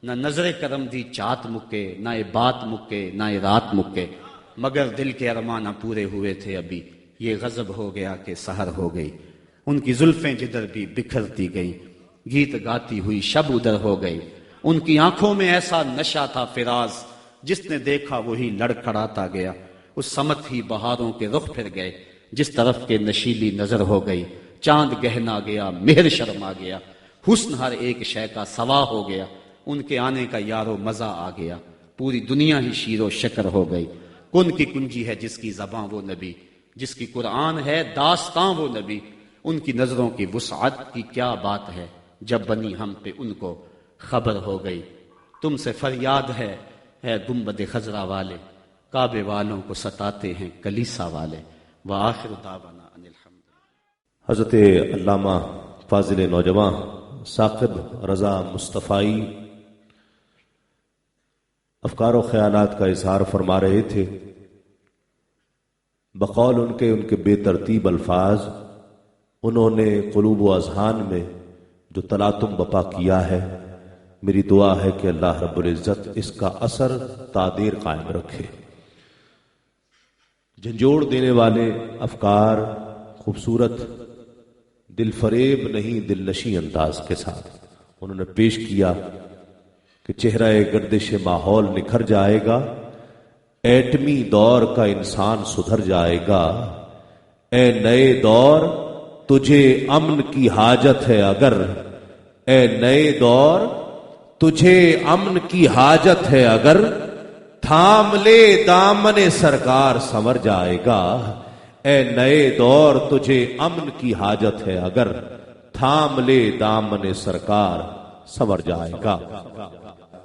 نہ نظر کرم دی چات مکے، نہ یہ بات مکے، نہ یہ رات مکے، مگر دل کے ارمانہ پورے ہوئے تھے ابھی، یہ غضب ہو گیا کہ سحر ہو گئی۔ ان کی زلفیں جدھر بھی بکھرتی گئیں، گیت گاتی ہوئی شب ادھر ہو گئی۔ ان کی آنکھوں میں ایسا نشہ تھا فراز، جس نے دیکھا وہی لڑکھڑاتا گیا۔ اس سمت ہی بہاروں کے رخ پھر گئے، جس طرف کے نشیلی نظر ہو گئی۔ چاند گہنا گیا، مہر شرما گیا، حسن ہر ایک شے کا سوا ہو گیا۔ ان کے آنے کا یارو مزہ آ گیا، پوری دنیا ہی شیر و شکر ہو گئی۔ کن کی کنجی ہے جس کی زباں وہ نبی، جس کی قرآن ہے داستاں وہ نبی۔ ان کی نظروں کی وسعت کی کیا بات ہے، جب بنی ہم پہ ان کو خبر ہو گئی۔ تم سے فریاد ہے اے گنبد خضرا والے، کعبے والوں کو ستاتے ہیں کلیسا والے۔ وآخر دعوانا ان الحمد۔ حضرت علامہ فاضل نوجوان ثاقب رضا مصطفائی افکار و خیالات کا اظہار فرما رہے تھے۔ بقول ان کے بے ترتیب الفاظ انہوں نے قلوب و اذہان میں جو تلاطم بپا کیا ہے، میری دعا ہے کہ اللہ رب العزت اس کا اثر تادیر قائم رکھے۔ جھنجھوڑ دینے والے افکار، خوبصورت دل فریب نہیں دل نشیں انداز کے ساتھ انہوں نے پیش کیا کہ چہرہ گردش ماحول نکھر جائے گا، ایٹمی دور کا انسان سدھر جائے گا، اے نئے دور تجھے امن کی حاجت ہے اگر، اے نئے دور تجھے امن کی حاجت ہے اگر، تھام لے دامن سرکار سنور جائے گا، اے نئے دور تجھے امن کی حاجت ہے اگر، تھام لے دامن سرکار سنور جائے گا۔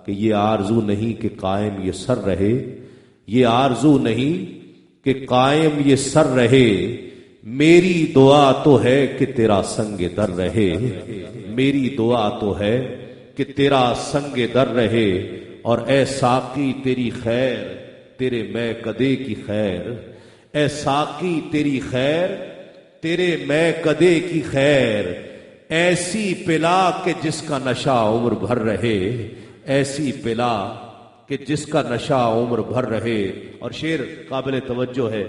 کہ یہ آرزو نہیں کہ قائم یہ سر رہے، یہ آرزو نہیں کہ قائم یہ سر رہے، میری دعا تو ہے کہ تیرا سنگ در رہے، میری دعا تو ہے کہ تیرا سنگ در رہے، اور اے ساقی تیری خیر تیرے میں کدے کی خیر، اے ساقی تیری خیر تیرے میں کدے کی خیر، ایسی پلا کہ جس کا نشہ عمر بھر رہے، ایسی پلا کہ جس کا نشہ عمر بھر رہے۔ اور شعر قابل توجہ ہے،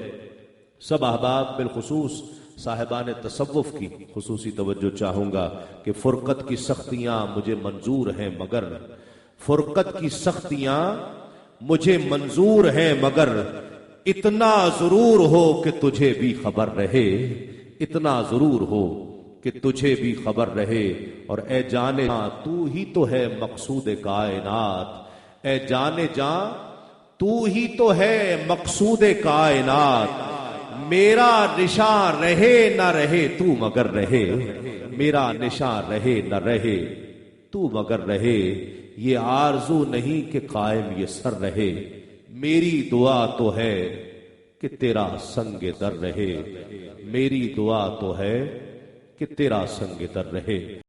سب احباب بالخصوص صاحبان تصوف کی خصوصی توجہ چاہوں گا کہ فرقت کی سختیاں مجھے منظور ہیں مگر، فرقت کی سختیاں مجھے منظور ہیں مگر، اتنا ضرور ہو کہ تجھے بھی خبر رہے، اتنا ضرور ہو کہ تجھے بھی خبر رہے، اور اے جانے جاں تو ہی تو ہے مقصود کائنات، اے جانے جاں تو ہی تو ہے مقصود کائنات، میرا نشان رہے نہ رہے تو مگر رہے، میرا نشان رہے نہ رہے تو مگر رہے، یہ آرزو نہیں کہ قائم یہ سر رہے، میری دعا تو ہے کہ تیرا سنگ در رہے، میری دعا تو ہے کہ تیرا سنگ در رہے۔